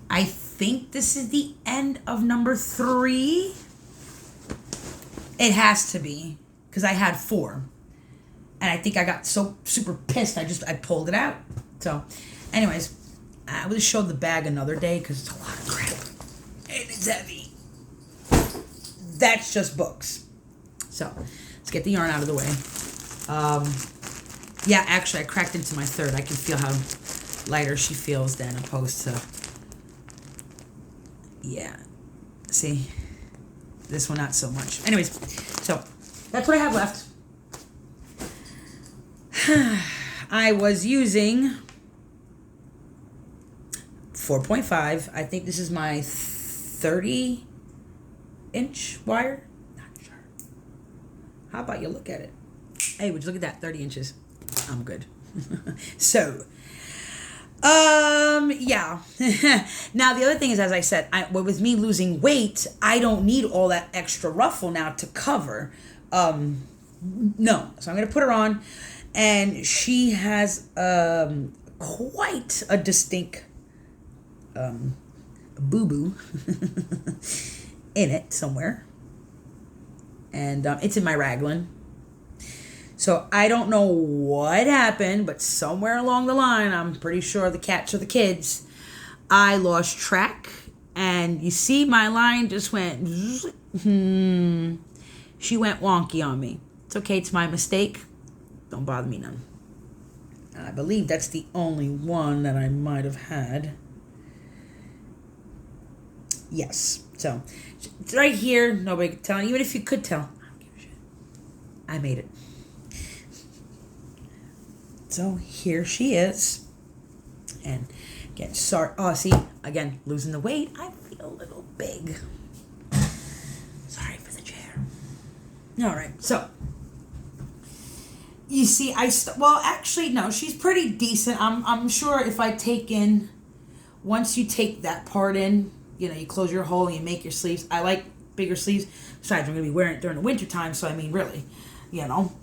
I think this is the end of number 3. It has to be, because I had 4. And I think I got so super pissed, I pulled it out. So, anyways, I will show the bag another day, because it's a lot of crap. And it's heavy. That's just books. So, let's get the yarn out of the way. Yeah, actually, I cracked into my 3rd. I can feel how lighter she feels than opposed to... Yeah. See? This one, not so much. Anyways, so that's what I have left. I was using 4.5. I think this is my 30-inch wire. Not sure. How about you look at it? Hey, would you look at that? 30 inches. I'm good. So... yeah. Now, the other thing is, as I said, with me losing weight, I don't need all that extra ruffle now to cover. No. So I'm going to put her on, and she has quite a distinct boo-boo in it somewhere. And it's in my raglan. So I don't know what happened, but somewhere along the line, I'm pretty sure the cats or the kids, I lost track. And you see my line just went, she went wonky on me. It's okay, it's my mistake. Don't bother me none. I believe that's the only one that I might have had. Yes. So it's right here. Nobody could tell. Even if you could tell, I don't give a shit. I made it. So here she is. And again, sorry. Oh, see, again, losing the weight. I feel a little big. Sorry for the chair. All right. So you see, well, actually, no, she's pretty decent. I'm sure if I take in, once you take that part in, you know, you close your hole and you make your sleeves. I like bigger sleeves. Besides, I'm going to be wearing it during the winter time. So, I mean, really, you know,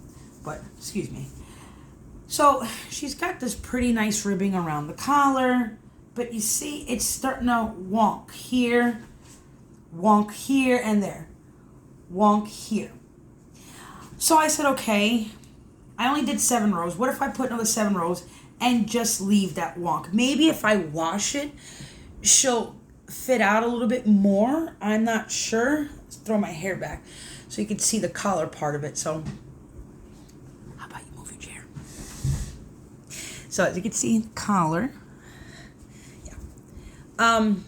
but excuse me. So she's got this pretty nice ribbing around the collar, but you see it's starting to wonk here, and there, wonk here. So I said, okay, I only did 7 rows. What if I put another 7 rows and just leave that wonk? Maybe if I wash it, she'll fit out a little bit more. I'm not sure. Let's throw my hair back so you can see the collar part of it. So how about you move your chair? So as you can see, the collar. Yeah. And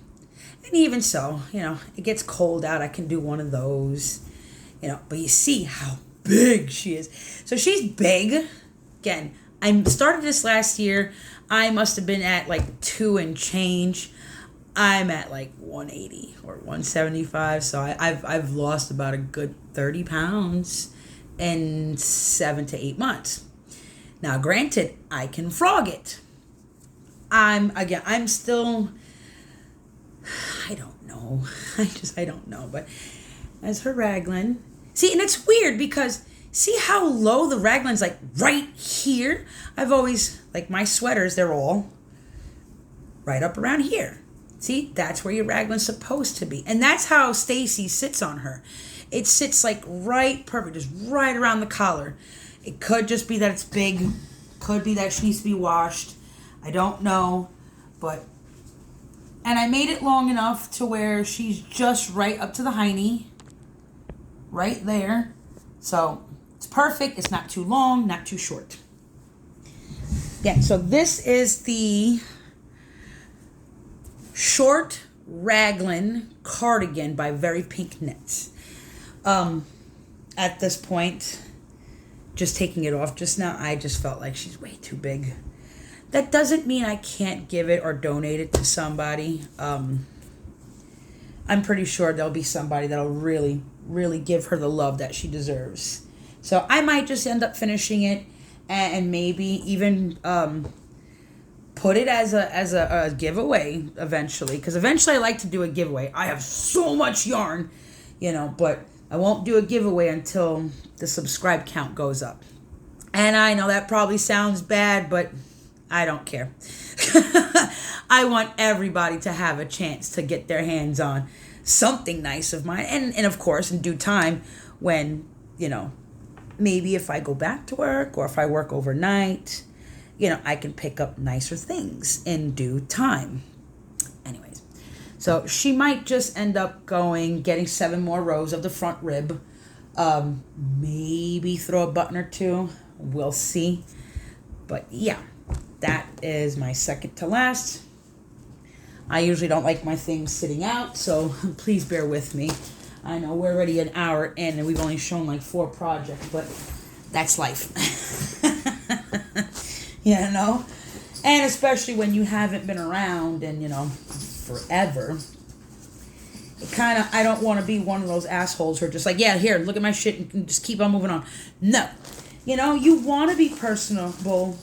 even so, it gets cold out. I can do one of those, but you see how big she is. So she's big. Again, I started this last year. I must have been at like 2 and change. I'm at like 180 or 175. So I've lost about a good 30 pounds in 7 to 8 months. Now, granted, I can frog it. I'm still, I don't know. I don't know. But as her raglan, see, and it's weird because see how low the raglan's like right here? I've always, like my sweaters, they're all right up around here. See, that's where your raglan's supposed to be. And that's how Stacy sits on her. It sits like right perfect, just right around the collar. It could just be that it's big. Could be that she needs to be washed. I don't know. And I made it long enough to where she's just right up to the hiney. Right there. So it's perfect. It's not too long, not too short. Yeah, so this is the short raglan cardigan by Very Pink Knits. At this point, just taking it off just now, I just felt like she's way too big. That doesn't mean I can't give it or donate it to somebody. I'm pretty sure there'll be somebody that'll really, really give her the love that she deserves. So I might just end up finishing it and maybe even put it as a giveaway eventually. Because eventually I like to do a giveaway. I have so much yarn, but I won't do a giveaway until the subscribe count goes up. And I know that probably sounds bad, but I don't care. I want everybody to have a chance to get their hands on something nice of mine. And of course, in due time, when, maybe if I go back to work or if I work overnight, I can pick up nicer things in due time. Anyways, so she might just end up getting 7 more rows of the front rib. Maybe throw a button or 2. We'll see. But yeah, that is my second to last. I usually don't like my things sitting out, so please bear with me. I know we're already an hour in and we've only shown like 4 projects, but that's life. And especially when you haven't been around and, forever. I don't want to be one of those assholes who are just like, yeah, here, look at my shit and just keep on moving on. No. You want to be personable.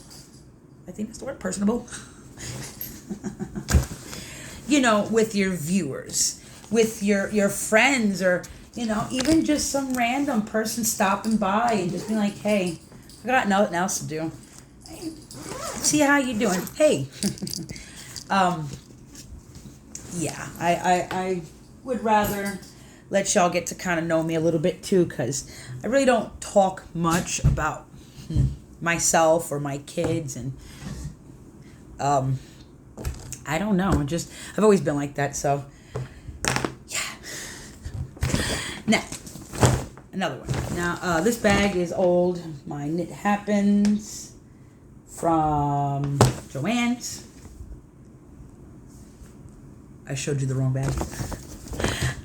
I think that's the word, personable. With your viewers, with your friends, or, even just some random person stopping by and just being like, hey, I got nothing else to do. Hey, see how you doing. Hey. Yeah, I would rather let y'all get to kind of know me a little bit too, because I really don't talk much about myself or my kids, and I don't know, I've always been like that. So yeah. Now another one. Now this bag is old. My Knit Happens from Joann's. I showed you the wrong bag.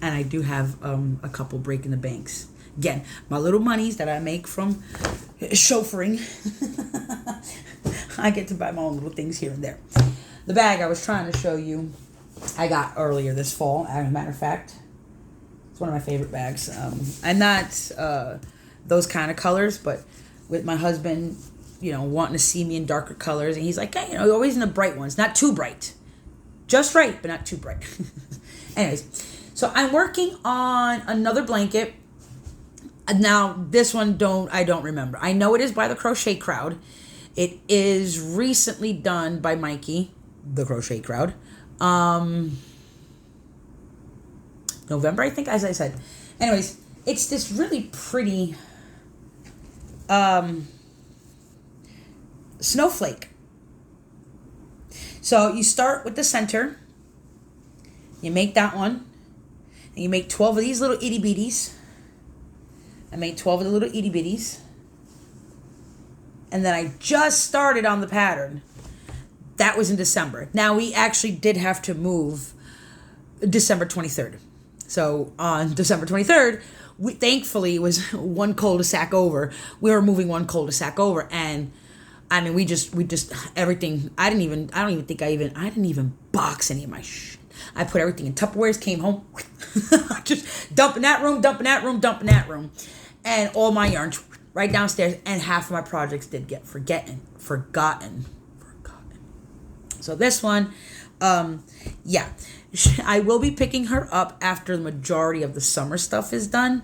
And I do have a couple breaking the banks. Again, my little monies that I make from chauffeuring. I get to buy my own little things here and there. The bag I was trying to show you, I got earlier this fall, as a matter of fact. It's one of my favorite bags. I'm not those kind of colors, but with my husband, wanting to see me in darker colors. And he's like, hey, always in the bright ones. Not too bright. Just right, but not too bright. Anyways, so I'm working on another blanket. Now, this one I don't remember. I know it is by the Crochet Crowd. It is recently done by Mikey, the Crochet Crowd. November, I think, as I said. Anyways, it's this really pretty snowflake. So you start with the center. You make that one. And you make 12 of these little itty bitties. I made 12 of the little itty bitties. And then I just started on the pattern. That was in December. Now we actually did have to move December 23rd. So on December 23rd, thankfully it was one cul-de-sac over. We were moving one cul-de-sac over, and I mean we just everything. I didn't even box any of my shit. I put everything in Tupperwares, came home, just dumping that room, and all my yarns right downstairs, and half of my projects did get forgotten. So this one, yeah, I will be picking her up after the majority of the summer stuff is done,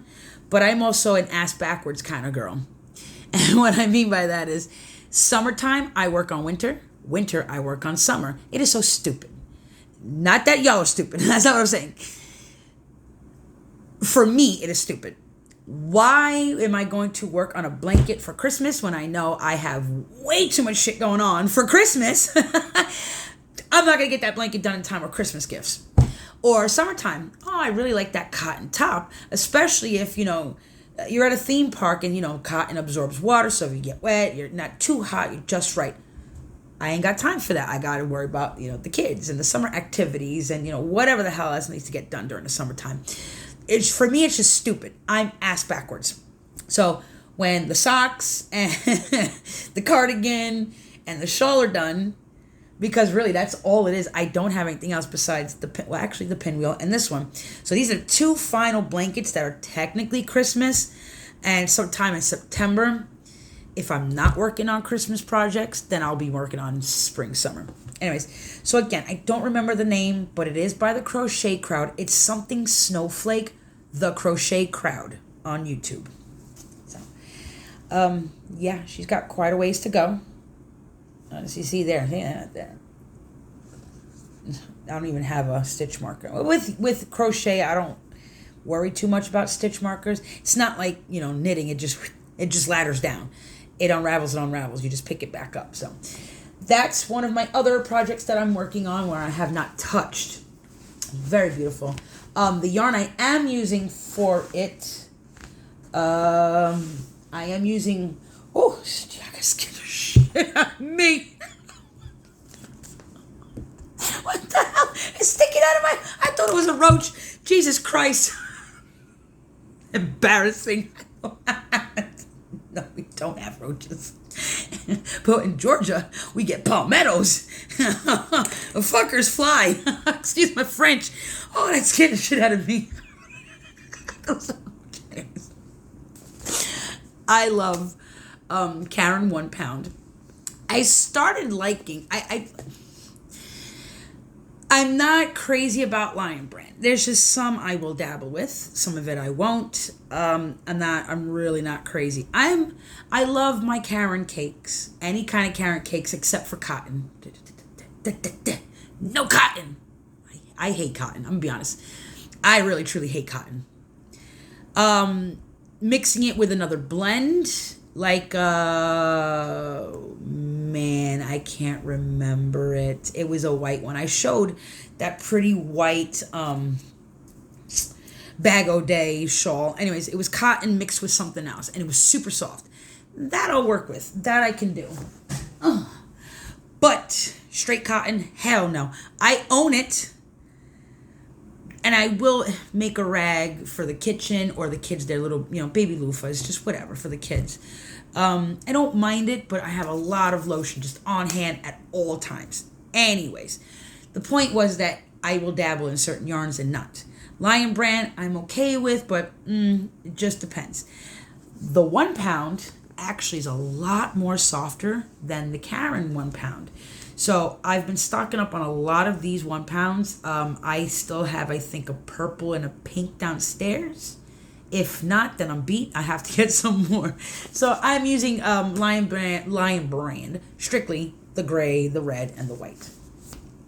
but I'm also an ass backwards kind of girl. And what I mean by that is summertime, I work on winter. Winter, I work on summer. It is so stupid. Not that y'all are stupid. That's not what I'm saying. For me, it is stupid. Why am I going to work on a blanket for Christmas when I know I have way too much shit going on for Christmas? I'm not going to get that blanket done in time for Christmas gifts. Or summertime. Oh, I really like that cotton top, especially if, you're at a theme park and, cotton absorbs water, so if you get wet, you're not too hot, you're just right. I ain't got time for that. I got to worry about, the kids and the summer activities and, whatever the hell else needs to get done during the summertime. For me, it's just stupid. I'm ass backwards. So when the socks and the cardigan and the shawl are done, because really that's all it is. I don't have anything else besides the pinwheel and this one. So these are two final blankets that are technically Christmas, and sometime in September, if I'm not working on Christmas projects, then I'll be working on spring, summer. Anyways, so again, I don't remember the name, but it is by the Crochet Crowd. It's something Snowflake, the Crochet Crowd on YouTube. So, yeah, she's got quite a ways to go. As you see there, there. I don't even have a stitch marker. With crochet, I don't worry too much about stitch markers. It's not like, knitting. It just ladders down. It unravels. You just pick it back up. So that's one of my other projects that I'm working on where I have not touched. Very beautiful. The yarn I am using for it, I am using, I got scared the shit out of me. What the hell? It's sticking out of I thought it was a roach. Jesus Christ. Embarrassing. No, we don't have roaches. But in Georgia, we get palmettos. Fuckers fly. Excuse my French. Oh, that scared the shit out of me. I love Karen 1 Pound. I started liking... I'm not crazy about Lion Brand. There's just some I will dabble with. Some of it I won't. I'm really not crazy. I love my Karen cakes. Any kind of Karen cakes except for cotton. No cotton. I hate cotton. I'm gonna be honest. I really truly hate cotton. Mixing it with another blend, like I can't remember it. It was a white one. I showed that pretty white Bag O' Day shawl. Anyways, it was cotton mixed with something else, and it was super soft. That I'll work with. That I can do. But straight cotton, hell no. I own it, and I will make a rag for the kitchen or the kids, their little, baby loofahs, just whatever for the kids. I don't mind it, but I have a lot of lotion just on hand at all times. Anyways, the point was that I will dabble in certain yarns and not. Lion Brand, I'm okay with, but it just depends. The 1 pound actually is a lot more softer than the Karen 1 pound. So I've been stocking up on a lot of these 1 pounds. I still have, I think, a purple and a pink downstairs. If not, then I'm beat. I have to get some more. So I'm using Lion Brand, strictly the gray, the red, and the white.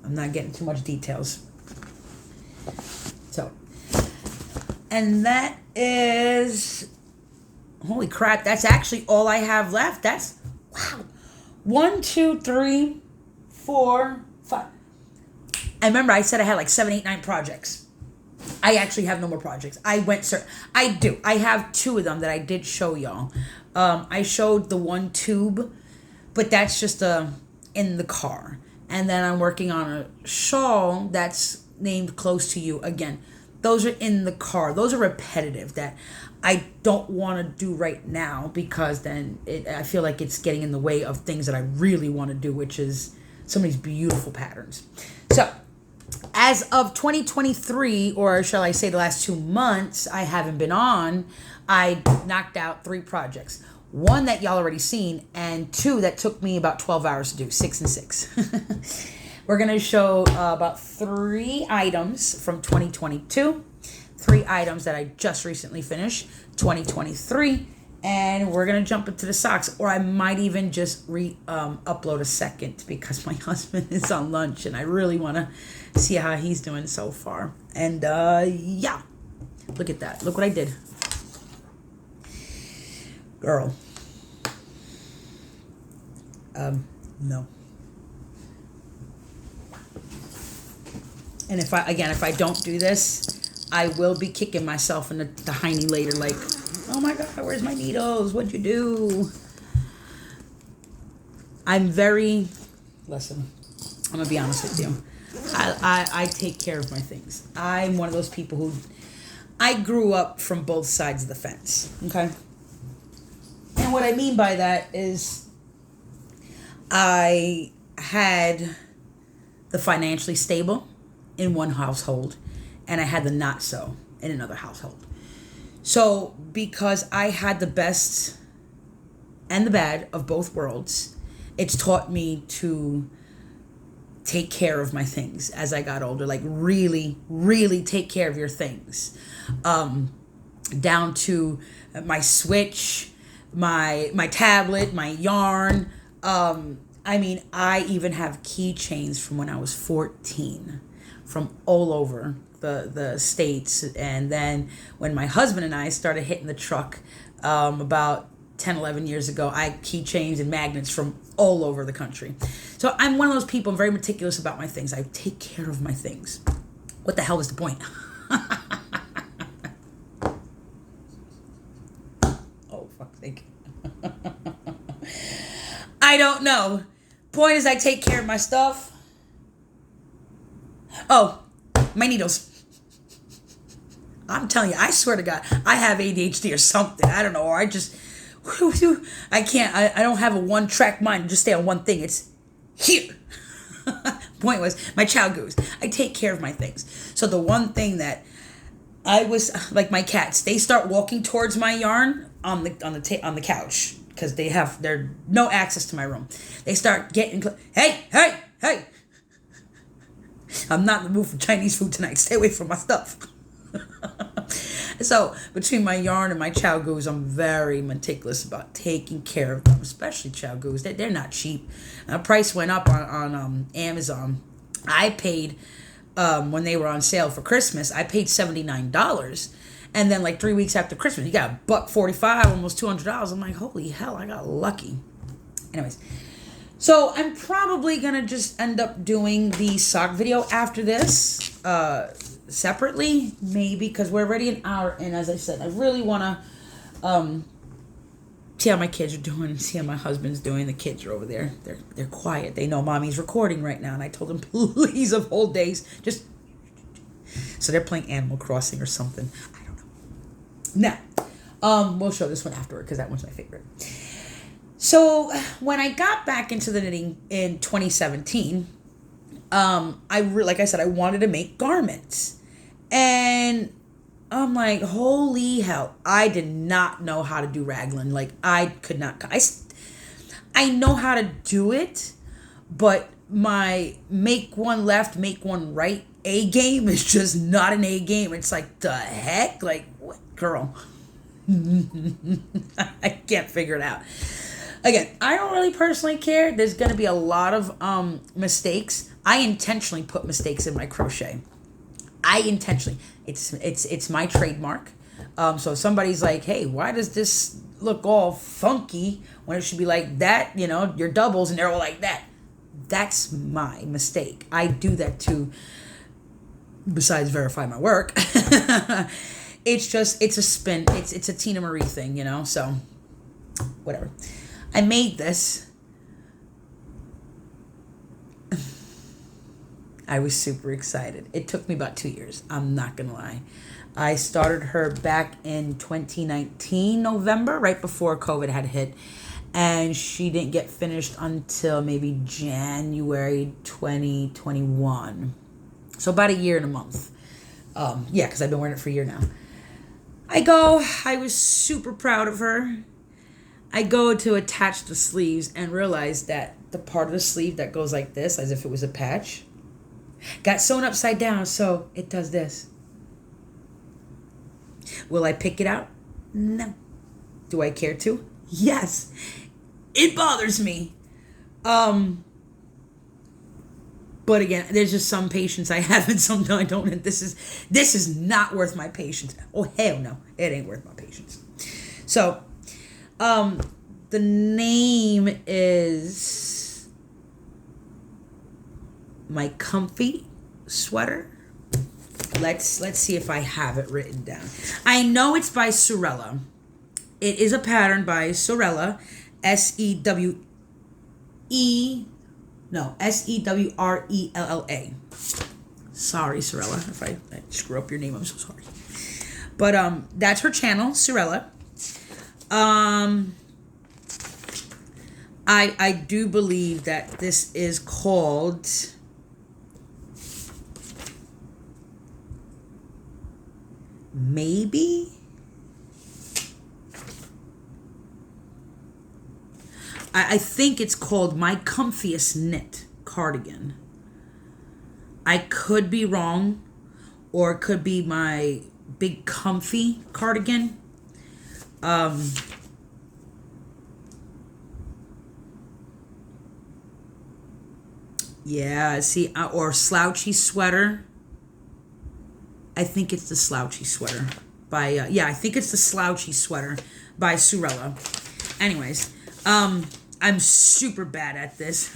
I'm not getting too much details. So, and that is, holy crap, that's actually all I have left. That's, 1, 2, 3, 4, 5. I remember I said I had like 7, 8, 9 projects. I actually have no more projects. I do. I have 2 of them that I did show y'all. I showed the one tube, but that's just in the car. And then I'm working on a shawl that's named Close to You. Again, those are in the car. Those are repetitive that I don't want to do right now, because then I feel like it's getting in the way of things that I really want to do, which is some of these beautiful patterns. So as of 2023, or shall I say the last 2 months I haven't been on, I knocked out 3 projects. 1 that y'all already seen, and 2 that took me about 12 hours to do, 6 and 6. We're going to show about 3 items from 2022, 3 items that I just recently finished, 2023, and we're going to jump into the socks, or I might even just upload a second, because my husband is on lunch and I really want to see how he's doing so far. And yeah, look at that. Look what I did. Girl. No. And if I don't do this, I will be kicking myself in the hiney later, like, oh my God, where's my needles? What'd you do? Listen, I'm gonna be honest with you. I take care of my things. I'm one of those people who, I grew up from both sides of the fence, okay? And what I mean by that is I had the financially stable in one household, and I had the not so in another household. So because I had the best and the bad of both worlds, it's taught me to take care of my things as I got older. Like really, really take care of your things. Down to my switch, my tablet, my yarn. I mean, I even have keychains from when I was 14 from all over the states. And then when my husband and I started hitting the truck about 10, 11 years ago, I had keychains and magnets from all over the country. So I'm one of those people, I'm very meticulous about my things. I take care of my things. What the hell is the point? Oh, fuck, thank you. I don't know. Point is, I take care of my stuff. Oh, my needles. I'm telling you, I swear to God, I have ADHD or something. I don't know, or I just, I can't, I don't have a one-track mind, just stay on one thing. It's here. Point was, my child goose. I take care of my things. So the one thing that I was, like my cats, they start walking towards my yarn on the couch, because they're no access to my room. They start getting, hey. I'm not in the mood for Chinese food tonight. Stay away from my stuff. So between my yarn and my chow goos, I'm very meticulous about taking care of them, especially chow goos. They're not cheap. The price went up on Amazon. I paid, when they were on sale for Christmas, I paid $79. And then like 3 weeks after Christmas, you got $145, almost $200. I'm like, holy hell, I got lucky. Anyways, so I'm probably going to just end up doing the sock video after this, separately, maybe, because we're already an hour in. As I said, I really want to see how my kids are doing and see how my husband's doing. The kids are over there. They're quiet. They know mommy's recording right now. And I told them, please, of whole days, just... So they're playing Animal Crossing or something. I don't know. Now, we'll show this one afterward because that one's my favorite. So when I got back into the knitting in 2017, like I said, I wanted to make garments. And I'm like, holy hell, I did not know how to do raglan. Like, I could not. I know how to do it, but my make one left, make one right A game is just not an A game. It's like, the heck? Like, what? Girl. I can't figure it out. Again, I don't really personally care. There's going to be a lot of mistakes. I intentionally put mistakes in my crochet. It's my trademark. So somebody's like, hey, why does this look all funky when it should be like that? You know, your doubles and they're all like that. That's my mistake. I do that too, besides verify my work. It's a spin. It's a Tina Marie thing, you know? So, whatever. I made this. I was super excited. It took me about 2 years. I'm not going to lie. I started her back in 2019, November, right before COVID had hit. And she didn't get finished until maybe January 2021. So about a year and a month. Yeah, because I've been wearing it for a year now. I was super proud of her. I go to attach the sleeves and realize that the part of the sleeve that goes like this, as if it was a patch, got sewn upside down, so it does this. Will I pick it out? No. Do I care to? Yes. It bothers me. But again, there's just some patience I have and some I don't. And this is not worth my patience. Oh, hell no. It ain't worth my patience. So, the name is My Comfy Sweater. Let's see if I have it written down. I know it's by Sorella. It is a pattern by Sorella. Sewrella. Sorry, Sorella, if I screw up your name, I'm so sorry. But that's her channel, Sorella. I do believe that this is called maybe. I think it's called My Comfiest Knit Cardigan. I could be wrong, or it could be My Big Comfy Cardigan. Yeah, see, or Slouchy Sweater. I think it's the Slouchy Sweater by, I think it's the Slouchy Sweater by Sorella. Anyways, I'm super bad at this.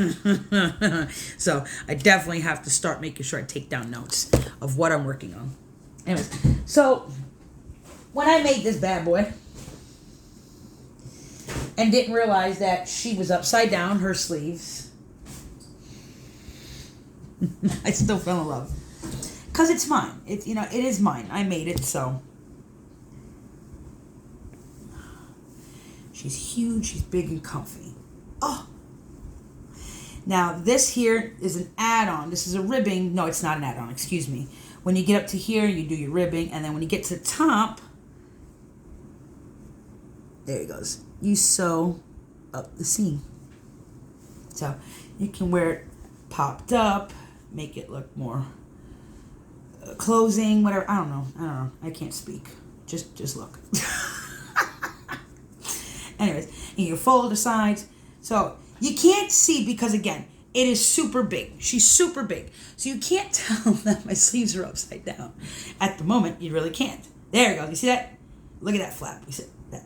So I definitely have to start making sure I take down notes of what I'm working on. Anyways, so when I made this bad boy and didn't realize that she was upside down, her sleeves, I still fell in love. Because it's mine. It is mine. I made it, so. She's huge, she's big and comfy. Oh. Now, this here is an add-on. This is a ribbing. No, it's not an add-on, excuse me. When you get up to here, you do your ribbing, and then when you get to the top, there it goes. You sew up the seam. So, you can wear it popped up, make it look more closing, whatever. I don't know. I can't speak. Just look. Anyways, and you fold the sides. So you can't see because, again, it is super big. She's super big. So you can't tell that my sleeves are upside down. At the moment, you really can't. There you go. You see that? Look at that flap. You see that?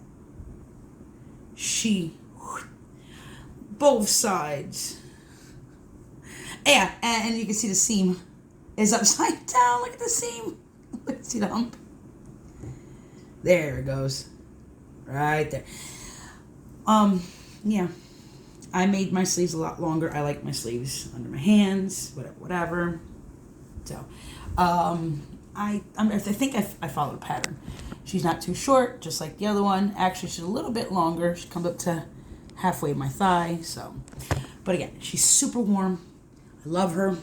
Both sides. Yeah, and you can see the seam is upside down. Look at the seam. See the hump? There it goes. Right there. Yeah. I made my sleeves a lot longer. I like my sleeves under my hands, whatever. So, I think I followed a pattern. She's not too short, just like the other one. Actually, she's a little bit longer. She comes up to halfway my thigh. So, but again, she's super warm. I love her.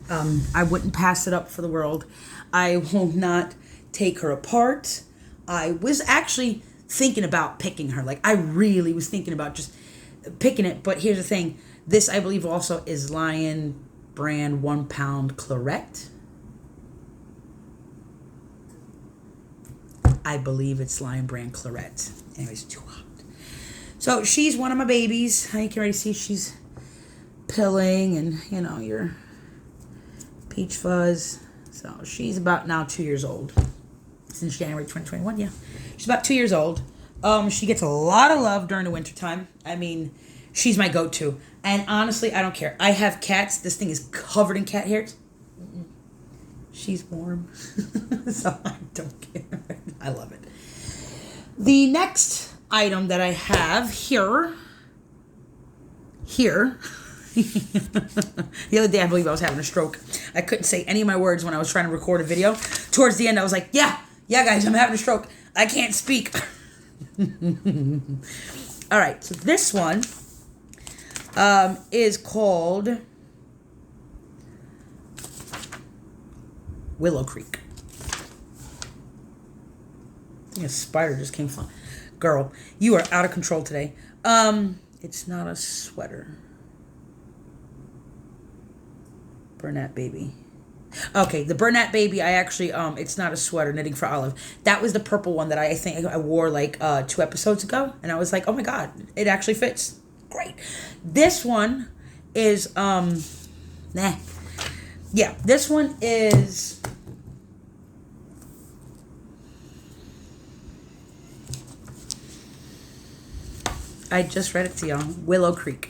I wouldn't pass it up for the world. I will not take her apart. I was actually thinking about picking her. Like, I really was thinking about just picking it. But here's the thing. This, I believe, also is Lion brand 1 pound claret. I believe it's Lion brand claret. Anyways, too hot. So she's one of my babies. You can already see she's pilling and, your peach fuzz. So she's about now 2 years old. since January 2021. Yeah, she's about 2 years old. She gets a lot of love during the wintertime. I mean, she's my go-to. And honestly, I don't care. I have cats. This thing is covered in cat hairs. She's warm. So I don't care. I love it. The next item that I have here. The other day, I believe I was having a stroke. I couldn't say any of my words when I was trying to record a video. Towards the end, I was like, yeah, guys, I'm having a stroke. I can't speak. All right, so this one is called Willow Creek. I think a spider just came flying. Girl, you are out of control today. It's not a sweater. Burnett Baby. Okay, the Burnett Baby, I actually, it's not a sweater, knitting for Olive. That was the purple one that I think I wore like 2 episodes ago. And I was like, oh my God, it actually fits. Great. This one is, Yeah, this one is... I just read it to y'all. Willow Creek.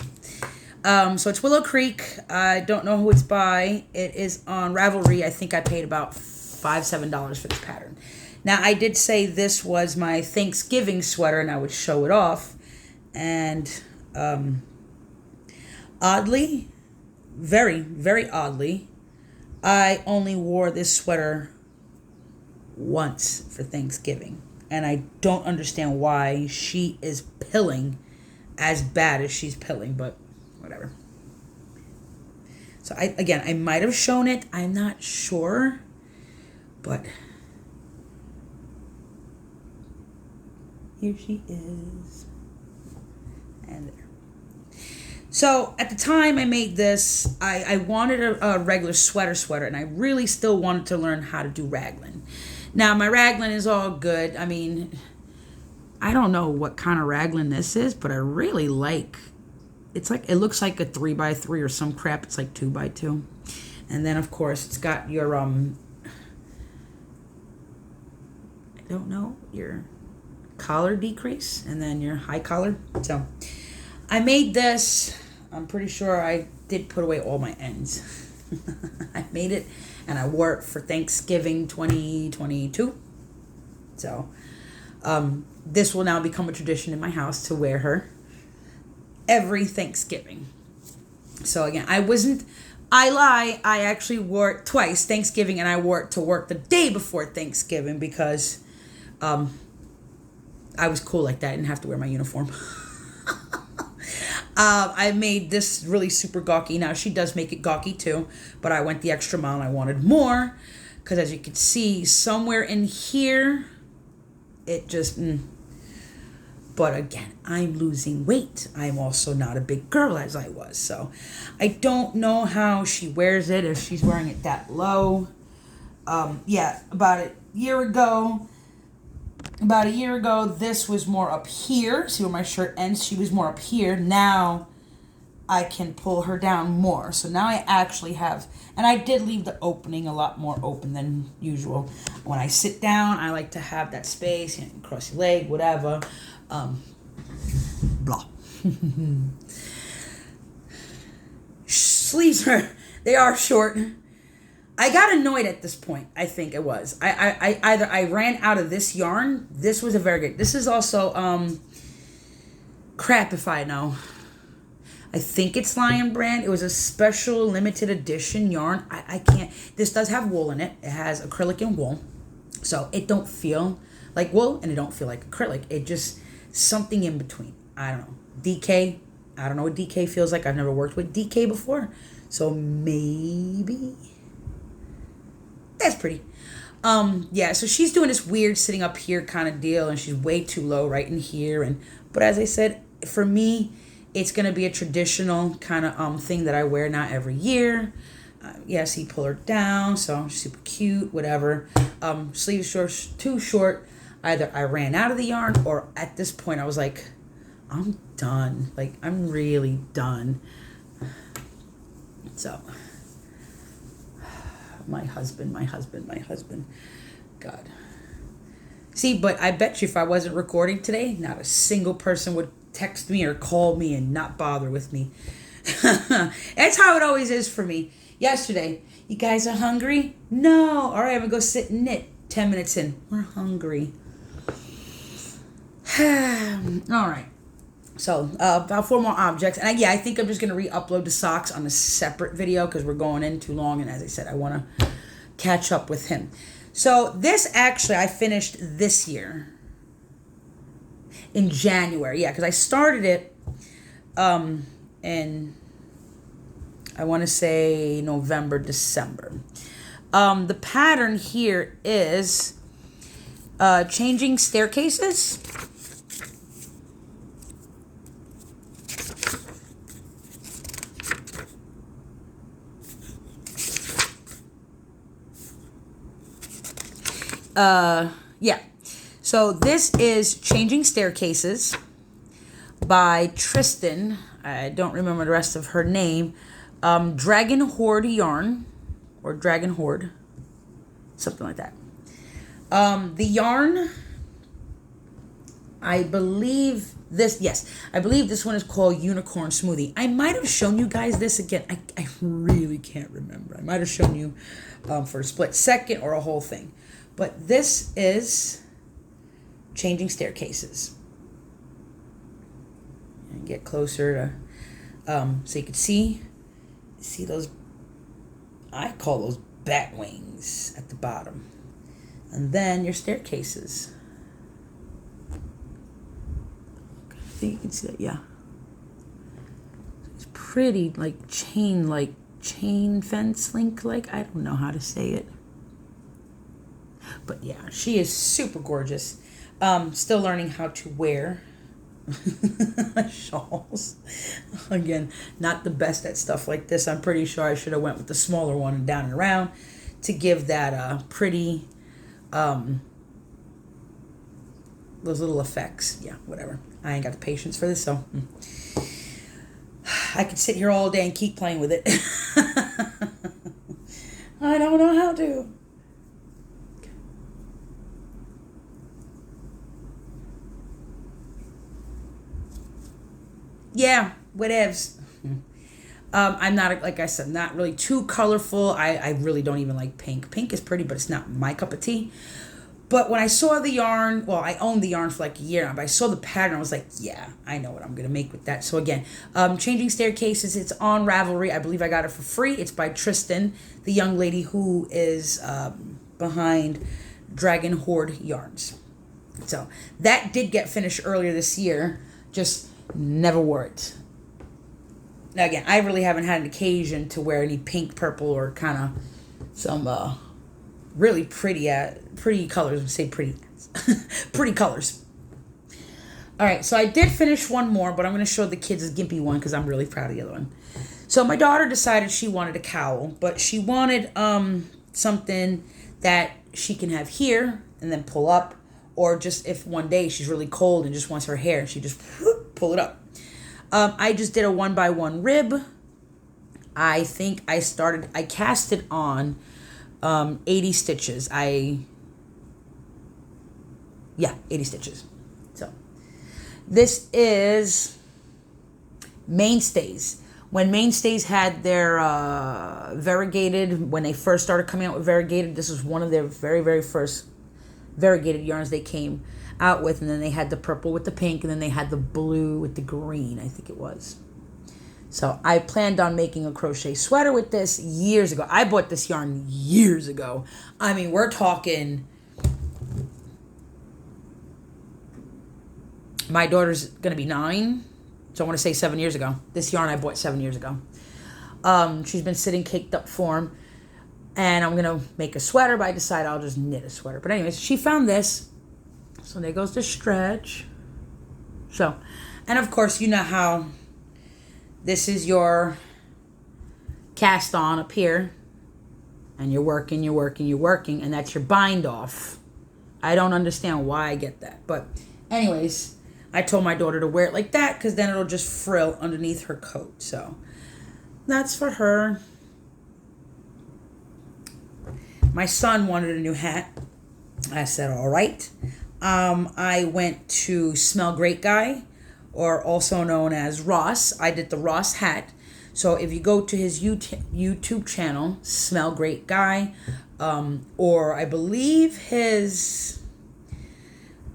So it's Willow Creek. I don't know who it's by. It is on Ravelry. I think I paid about $5-7 for this pattern. Now, I did say this was my Thanksgiving sweater, and I would show it off. And oddly, very, very oddly, I only wore this sweater once for Thanksgiving. And I don't understand why she is pilling as bad as she's pilling, but whatever. So I might have shown it. I'm not sure. But here she is. And there. So at the time I made this, I wanted a regular sweater, and I really still wanted to learn how to do raglan. Now my raglan is all good. I mean, I don't know what kind of raglan this is, but I really like. It's like, it looks like a 3x3 or some crap. It's like 2x2, and then of course it's got your I don't know, your collar decrease, and then your high collar. So I made this. I'm pretty sure I did put away all my ends. I made it, and I wore it for Thanksgiving 2022. So this will now become a tradition in my house to wear her every Thanksgiving. So again, I actually wore it twice, Thanksgiving, and I wore it to work the day before Thanksgiving because I was cool like that. I didn't have to wear my uniform. I made this really super gawky. Now, she does make it gawky too, but I went the extra mile and I wanted more because, as you can see, somewhere in here, it just... But again, I'm losing weight. I'm also not a big girl as I was. So I don't know how she wears it, if she's wearing it that low. Yeah, about a year ago, this was more up here. See where my shirt ends? She was more up here. Now I can pull her down more. So now I actually have, and I did leave the opening a lot more open than usual. When I sit down, I like to have that space, you know, cross your leg, whatever. Blah. Sleeves they are short. I got annoyed at this point. I think it was. I ran out of this yarn. This was a very good. This is also crap if I know. I think it's Lion Brand. It was a special limited edition yarn. I can't. This does have wool in it. It has acrylic and wool, so it don't feel like wool and it don't feel like acrylic. It just something in between. I don't know. DK. I don't know what DK feels like. I've never worked with DK before, so maybe. That's pretty. Yeah, so she's doing this weird sitting up here kind of deal, and she's way too low right in here. But as I said, for me, it's going to be a traditional kind of thing that I wear now every year. Yes, you pull her down, so super cute, whatever. Sleeves short, too short. Either I ran out of the yarn, or at this point I was like, I'm done. Like, I'm really done. So... My husband. God. See, but I bet you if I wasn't recording today, not a single person would text me or call me and not bother with me. That's how it always is for me. Yesterday, you guys are hungry? No. All right, I'm going to go sit and knit. 10 minutes in, we're hungry. All right. So, about 4 more objects. And I think I'm just going to re-upload the socks on a separate video because we're going in too long. And as I said, I want to catch up with him. So, this actually, I finished this year in January. Yeah, because I started it in, I want to say November, December. The pattern here is changing staircases. Yeah. So this is Changing Staircases by Tristan. I don't remember the rest of her name. Dragon Horde yarn, or Dragon Horde, something like that. The yarn, I believe this one is called Unicorn Smoothie. I might have shown you guys this again. I really can't remember. I might have shown you for a split second or a whole thing. But this is Changing Staircases. And get closer to, so you can see those, I call those bat wings at the bottom. And then your staircases. I think you can see that, yeah. It's pretty, like chain fence link, I don't know how to say it. But yeah, she is super gorgeous. Still learning how to wear shawls. Again, not the best at stuff like this. I'm pretty sure I should have went with the smaller one and down and around to give that pretty, those little effects. Yeah, whatever. I ain't got the patience for this, so I could sit here all day and keep playing with it. I don't know how to. Yeah, whatevs. I'm not, like I said, not really too colorful. I really don't even like pink. Pink is pretty, but it's not my cup of tea. But when I saw the yarn, well, I owned the yarn for like a year now, but I saw the pattern. I was like, yeah, I know what I'm going to make with that. So again, Changing Staircases, it's on Ravelry. I believe I got it for free. It's by Tristan, the young lady who is behind Dragon Horde Yarns. So that did get finished earlier this year. Just never wore it. Now again, I really haven't had an occasion to wear any pink, purple, or kind of some really pretty colors. I say pretty, pretty colors. All right, so I did finish one more, but I'm going to show the kids a gimpy one because I'm really proud of the other one. So my daughter decided she wanted a cowl, but she wanted something that she can have here and then pull up, or just if one day she's really cold and just wants her hair, she just pull it up. I just did a 1x1 rib. I think I cast it on 80 stitches. 80 stitches. So this is Mainstays. When Mainstays had their variegated, when they first started coming out with variegated, this was one of their very, very first variegated yarns they came out with, and then they had the purple with the pink, and then they had the blue with the green, I think it was. So I planned on making a crochet sweater with this years ago. I bought this yarn years ago. I mean, we're talking, my daughter's gonna be 9, so I want to say 7 years ago. This yarn I bought 7 years ago. She's been sitting caked up form, and I'm gonna make a sweater, but I decided I'll just knit a sweater. But anyways, she found this. So there goes the stretch. So, and of course, you know how this is your cast on up here. And you're working, and that's your bind off. I don't understand why I get that. But anyways, I told my daughter to wear it like that because then it'll just frill underneath her coat. So that's for her. My son wanted a new hat. I said, all right, I went to Smell Great Guy, or also known as Ross. I did the Ross hat. So if you go to his YouTube channel, Smell Great Guy, or I believe his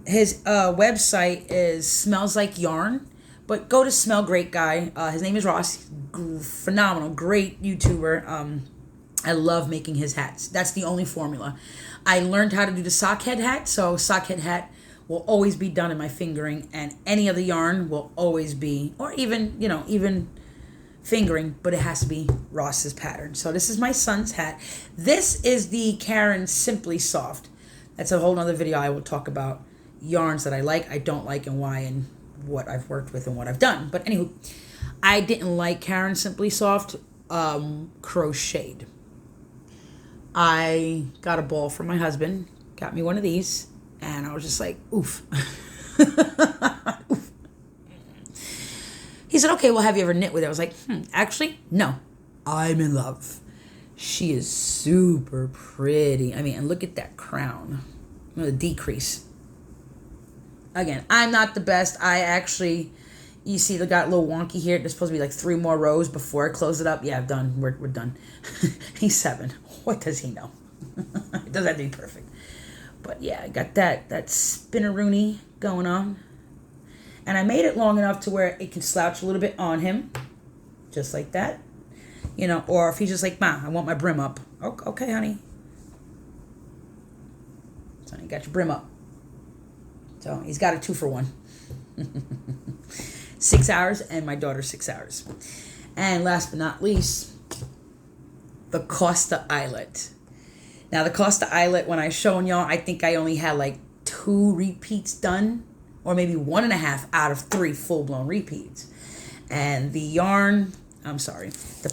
website is Smells Like Yarn, but go to Smell Great Guy. His name is Ross. Phenomenal, great YouTuber. I love making his hats. That's the only formula. I learned how to do the sock head hat, so sock head hat will always be done in my fingering, and any other yarn will always be, or even fingering, but it has to be Ross's pattern. So this is my son's hat. This is the Karen Simply Soft. That's a whole nother video. I will talk about yarns that I like, I don't like, and why, and what I've worked with and what I've done. But anywho, I didn't like Karen Simply Soft crocheted. I got a ball from my husband, got me one of these, and I was just like, oof. Oof. He said, okay, well, have you ever knit with it? I was like, actually, no. I'm in love. She is super pretty. I mean, and look at that crown. The decrease. Again, I'm not the best. You see, they got a little wonky here. There's supposed to be like 3 more rows before I close it up. Yeah, I'm done. We're done. He's 7. What does he know? It doesn't have to be perfect. But yeah, I got that spinneroony going on. And I made it long enough to where it can slouch a little bit on him. Just like that. Or if he's just like, Ma, I want my brim up. Okay, honey. So you got your brim up. So he's got a 2-for-1. 6 hours, and my daughter 6 hours. And last but not least, the Costa Eyelet. Now the Costa Eyelet, when I shown y'all, I think I only had like 2 repeats done, or maybe 1.5 out of 3 full-blown repeats. And the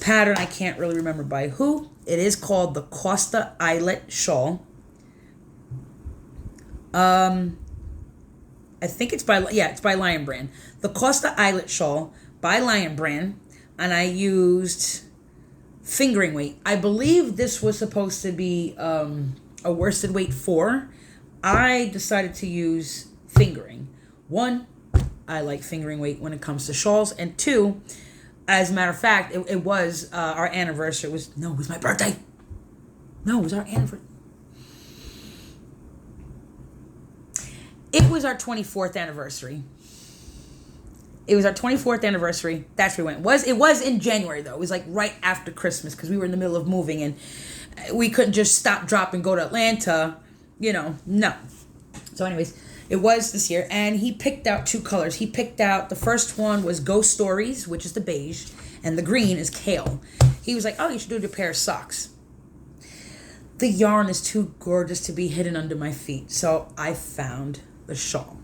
pattern, I can't really remember by who. It is called the Costa Eyelet Shawl. I think it's by Lion Brand. The Costa Eyelet Shawl by Lion Brand, and I used fingering weight. I believe this was supposed to be a worsted weight 4. I decided to use fingering. 1, I like fingering weight when it comes to shawls, and 2, as a matter of fact, it was our anniversary. It was my birthday. No, it was our anniversary. It was our 24th anniversary. That's where we went. It was in January, though. It was like right after Christmas, because we were in the middle of moving, and we couldn't just stop, drop, and go to Atlanta. No. So anyways, it was this year, and he picked out 2 colors. He picked out, the first one was Ghost Stories, which is the beige, and the green is Kale. He was like, oh, you should do a pair of socks. The yarn is too gorgeous to be hidden under my feet, so I found the shawl,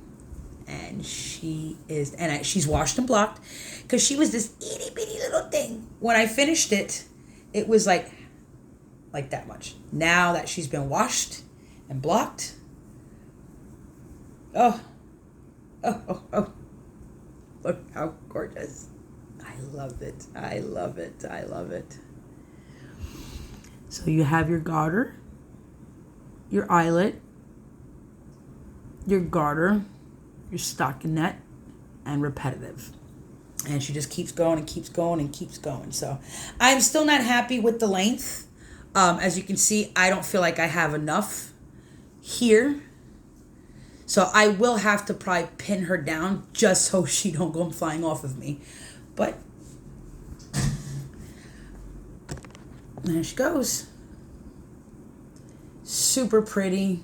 and she's washed and blocked, because she was this itty bitty little thing. When I finished it, it was like that much. Now that she's been washed and blocked, oh, look how gorgeous. I love it. So you have your garter, your eyelet, your garter, your stockinette, and repetitive. And she just keeps going and keeps going and keeps going. So I'm still not happy with the length. As you can see, I don't feel like I have enough here. So I will have to probably pin her down just so she don't go flying off of me. But there she goes. Super pretty.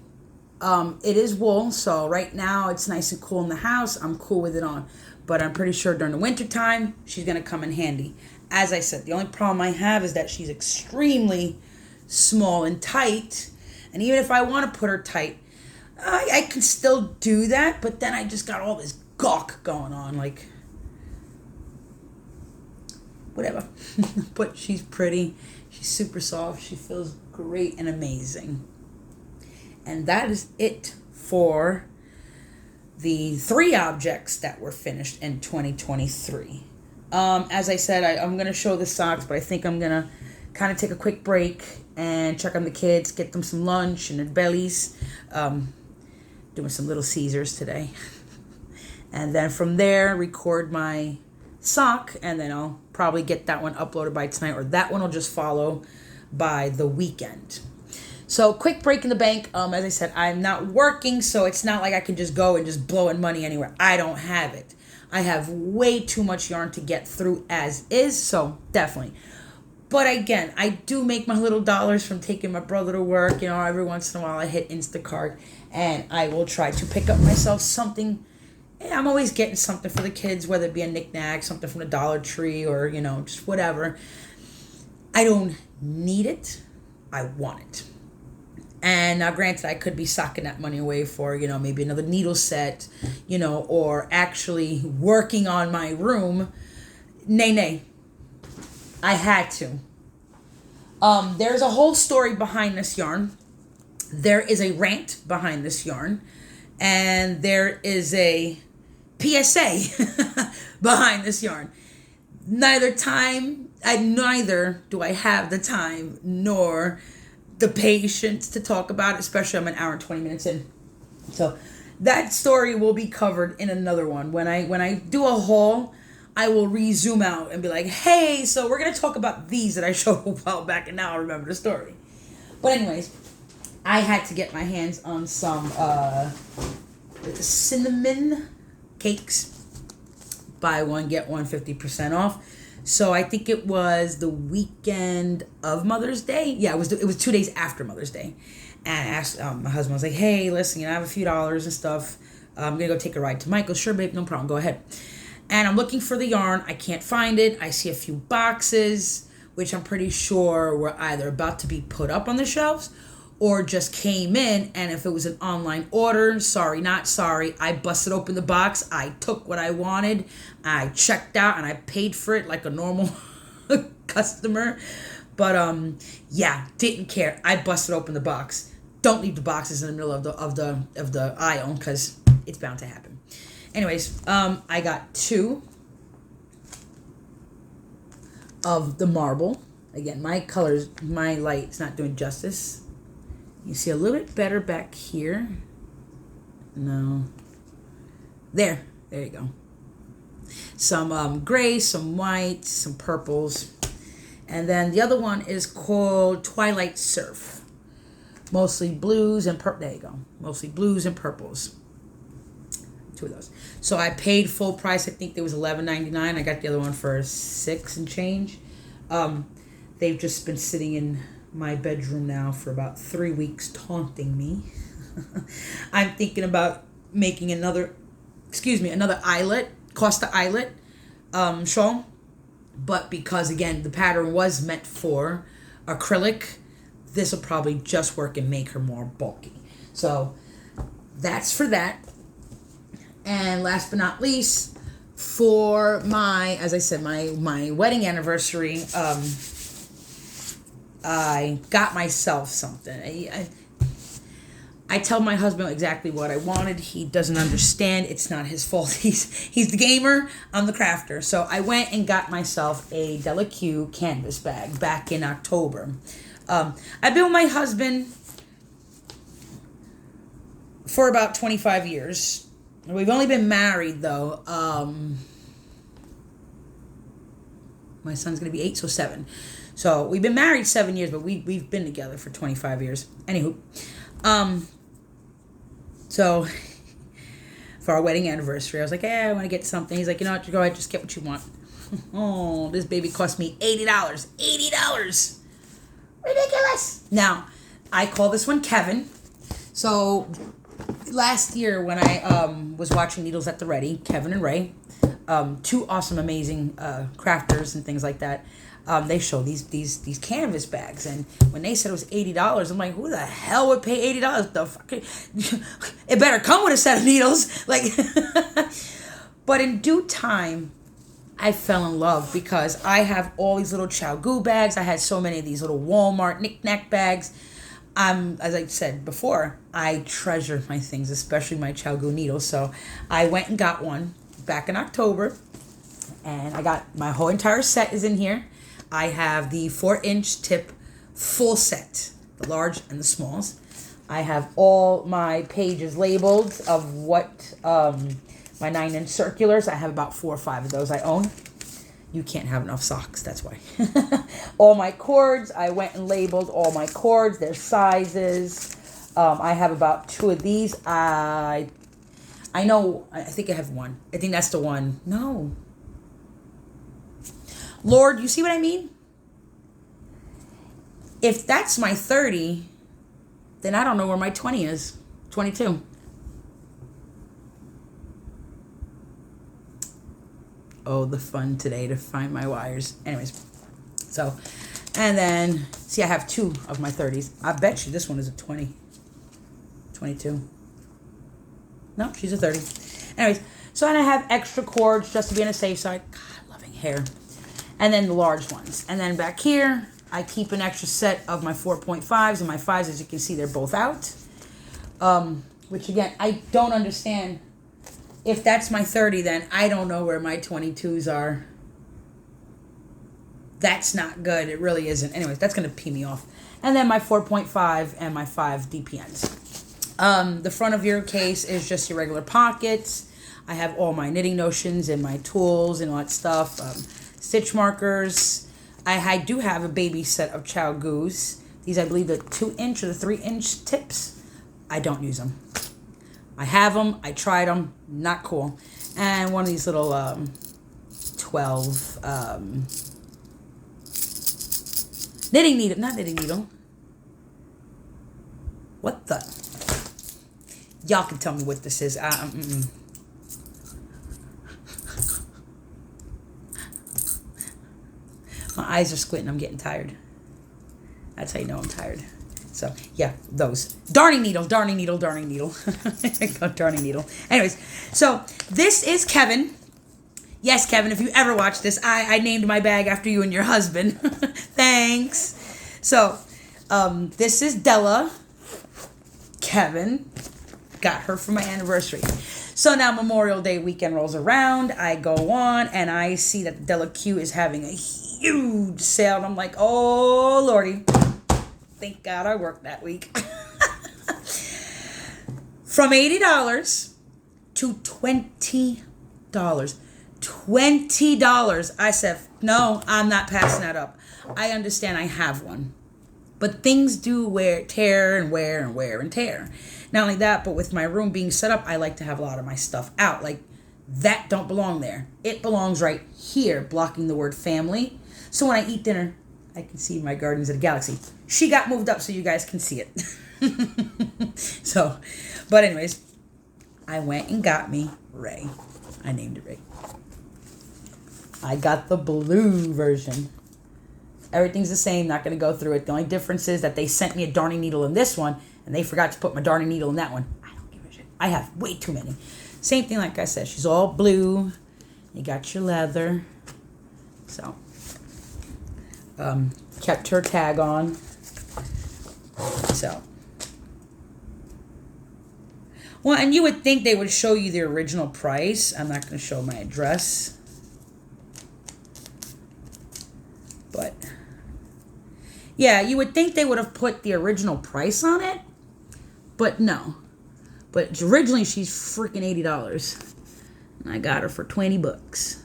It is wool, so right now it's nice and cool in the house. I'm cool with it on. But I'm pretty sure during the winter time, she's going to come in handy. As I said, the only problem I have is that she's extremely small and tight. And even if I want to put her tight, I can still do that. But then I just got all this gawk going on. Like, whatever. But she's pretty. She's super soft. She feels great and amazing. And that is it for the 3 objects that were finished in 2023. As I said, I'm going to show the socks, but I think I'm going to kind of take a quick break and check on the kids, get them some lunch and their bellies. Doing some Little Caesars today. And then from there, record my sock, and then I'll probably get that one uploaded by tonight, or that one will just follow by the weekend. So quick break in the bank. As I said, I'm not working, so it's not like I can just go and just blowing money anywhere. I don't have it. I have way too much yarn to get through as is, so definitely. But again, I do make my little dollars from taking my brother to work. Every once in a while I hit Instacart, and I will try to pick up myself something. I'm always getting something for the kids, whether it be a knick-knack, something from the Dollar Tree, or, just whatever. I don't need it. I want it. And now, granted, I could be socking that money away for, maybe another needle set, or actually working on my room. Nay. I had to. There's a whole story behind this yarn. There is a rant behind this yarn. And there is a PSA behind this yarn. Neither do I have the time nor the patience to talk about it, especially I'm an hour and 20 minutes in. So that story will be covered in another one. When I do a haul, I will zoom out and be like, hey, so we're going to talk about these that I showed a while back, and now I remember the story. But anyways, I had to get my hands on some cinnamon cakes. Buy one, get one, 50% off. So I think it was the weekend of Mother's Day. Yeah, it was 2 days after Mother's Day. And I asked my husband, I was like, hey, listen, I have a few dollars and stuff. I'm going to go take a ride to Michael. Sure, babe, no problem. Go ahead. And I'm looking for the yarn. I can't find it. I see a few boxes, which I'm pretty sure were either about to be put up on the shelves or just came in. And if it was an online order, sorry, not sorry, I busted open the box. I took what I wanted. I checked out and I paid for it like a normal customer. But yeah, didn't care. I busted open the box. Don't leave the boxes in the middle of the aisle, because it's bound to happen. Anyways, I got 2 of the marble. Again, my colors, my light's not doing justice. You see a little bit better back here. No. There you go. Some gray, some white, some purples. And then the other one is called Twilight Surf. Mostly blues and purple. There you go. Mostly blues and purples. 2 of those. So I paid full price. I think there was $11.99. I got the other one for $6 and change. They've just been sitting in my bedroom now for about 3 weeks, taunting me. I'm thinking about making another eyelet, Costa eyelet shawl. But because, again, the pattern was meant for acrylic, this will probably just work and make her more bulky. So that's for that. And last but not least, for my, as I said, my wedding anniversary, I got myself something. I tell my husband exactly what I wanted. He doesn't understand. It's not his fault. He's the gamer. I'm the crafter. So I went and got myself a Delaque canvas bag back in October. I've been with my husband for about 25 years. We've only been married, though. My son's going to be 8, so 7. So we've been married 7 years, but we've been together for 25 years. Anywho, so for our wedding anniversary, I was like, hey, I want to get something. He's like, you know what, go ahead, just get what you want. Oh, this baby cost me $80. $80! Ridiculous! Now, I call this one Kevin. So last year when I was watching Needles at the Ready, Kevin and Ray, 2 awesome, amazing crafters and things like that, they show these canvas bags, and when they said it was $80, I'm like, who the hell would pay $80? The fuck? It better come with a set of needles, like. But in due time, I fell in love because I have all these little Chow bags. I had so many of these little Walmart knick-knack bags. As I said before, I treasure my things, especially my Chow needles. So I went and got one back in October, and I got my whole entire set is in here. I have the 4-inch tip full set, the large and the smalls. I have all my pages labeled of what my 9-inch circulars. I have about 4 or 5 of those I own. You can't have enough socks, that's why. All my cords, I went and labeled all my cords, their sizes. I have about 2 of these. I know, I think I have 1. I think that's the one. No. Lord, you see what I mean? If that's my 30, then I don't know where my 20 is. 22. Oh, the fun today to find my wires. Anyways, so, and then, see, I have 2 of my 30s. I bet you this one is a 20. 22. No, she's a 30. Anyways, so then I have extra cords just to be on the safe side. God, loving hair. And then the large ones. And then back here, I keep an extra set of my 4.5s and my 5s. As you can see, they're both out. Which, again, I don't understand. If that's my 30, then I don't know where my 22s are. That's not good. It really isn't. Anyways, that's going to pee me off. And then my 4.5 and my 5 DPNs. The front of your case is just your regular pockets. I have all my knitting notions and my tools and all that stuff. Stitch markers. I do have a baby set of Chow Goose. These, I believe, the 2-inch or the 3-inch tips. I don't use them. I have them. I tried them. Not cool. And one of these little 12 knitting needle. Not knitting needle. What the? Y'all can tell me what this is. My eyes are squinting. I'm getting tired. That's how you know I'm tired. So, yeah, those. Darning needle, darning needle, darning needle. Darning needle. Anyways, so this is Kevin. Yes, Kevin, if you ever watch this, I named my bag after you and your husband. Thanks. So, this is Della. Kevin. Got her for my anniversary. So now Memorial Day weekend rolls around. I go on and I see that Della Q is having a huge sale. And I'm like, oh, Lordy. Thank God I worked that week. From $80 to $20. $20. I said, no, I'm not passing that up. I understand I have one. But things do tear and wear and tear. Not only that, but with my room being set up, I like to have a lot of my stuff out. Like, that don't belong there. It belongs right here, blocking the word family. So when I eat dinner, I can see my Gardens of the Galaxy. She got moved up so you guys can see it. So, but anyways, I went and got me Ray. I named it Ray. I got the blue version. Everything's the same, not going to go through it. The only difference is that they sent me a darning needle in this one, and they forgot to put my darning needle in that one. I don't give a shit. I have way too many. Same thing, like I said. She's all blue. You got your leather. So, kept her tag on. So. Well, and you would think they would show you the original price. I'm not going to show my address. But, yeah, you would think they would have put the original price on it. But no. But originally she's freaking $80. And I got her for $20.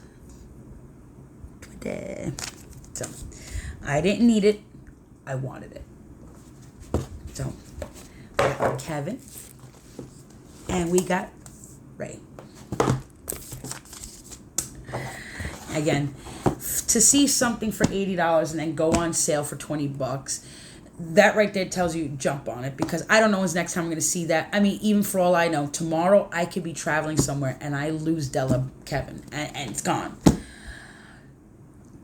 20. So, I didn't need it. I wanted it. So, we got Kevin. And we got Ray. Again, to see something for $80 and then go on sale for $20, that right there tells you jump on it, because I don't know when's the next time I'm going to see that. I mean, even for all I know, tomorrow I could be traveling somewhere and I lose Della Kevin and it's gone.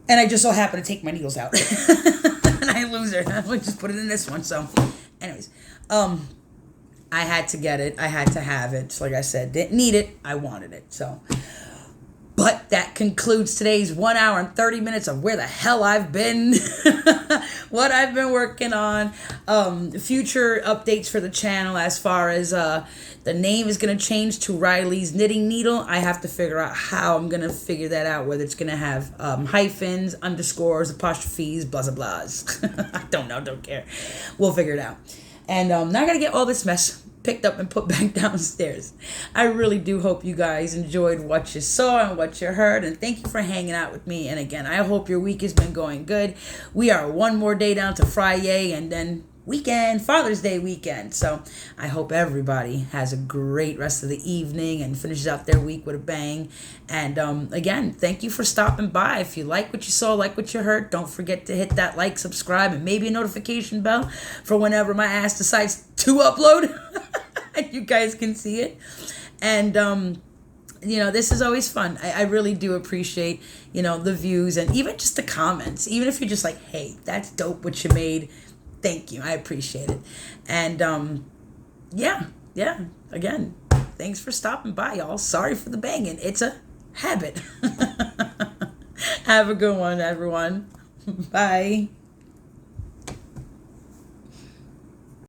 And I just so happen to take my needles out and I lose her. I would just put it in this one. So, anyways, I had to get it. I had to have it. So like I said, didn't need it. I wanted it. So, but that concludes today's 1 hour and 30 minutes of where the hell I've been, what I've been working on, future updates for the channel as far as the name is going to change to Riley's Knitting Needle. I have to figure out how I'm going to figure that out, whether it's going to have hyphens, underscores, apostrophes, blah, blah, blahs. I don't know, don't care. We'll figure it out. And now I got to get all this mess picked up and put back downstairs. I really do hope you guys enjoyed what you saw and what you heard, and thank you for hanging out with me. And again, I hope your week has been going good. We are one more day down to Friday, and then weekend, Father's Day weekend. So I hope everybody has a great rest of the evening and finishes out their week with a bang. And again, thank you for stopping by. If you like what you saw, like what you heard, don't forget to hit that like, subscribe, and maybe a notification bell for whenever my ass decides to upload. You guys can see it. And this is always fun. I really do appreciate, the views and even just the comments. Even if you're just like, hey, that's dope what you made. Thank you. I appreciate it. And yeah. Again, thanks for stopping by, y'all. Sorry for the banging. It's a habit. Have a good one, everyone. Bye.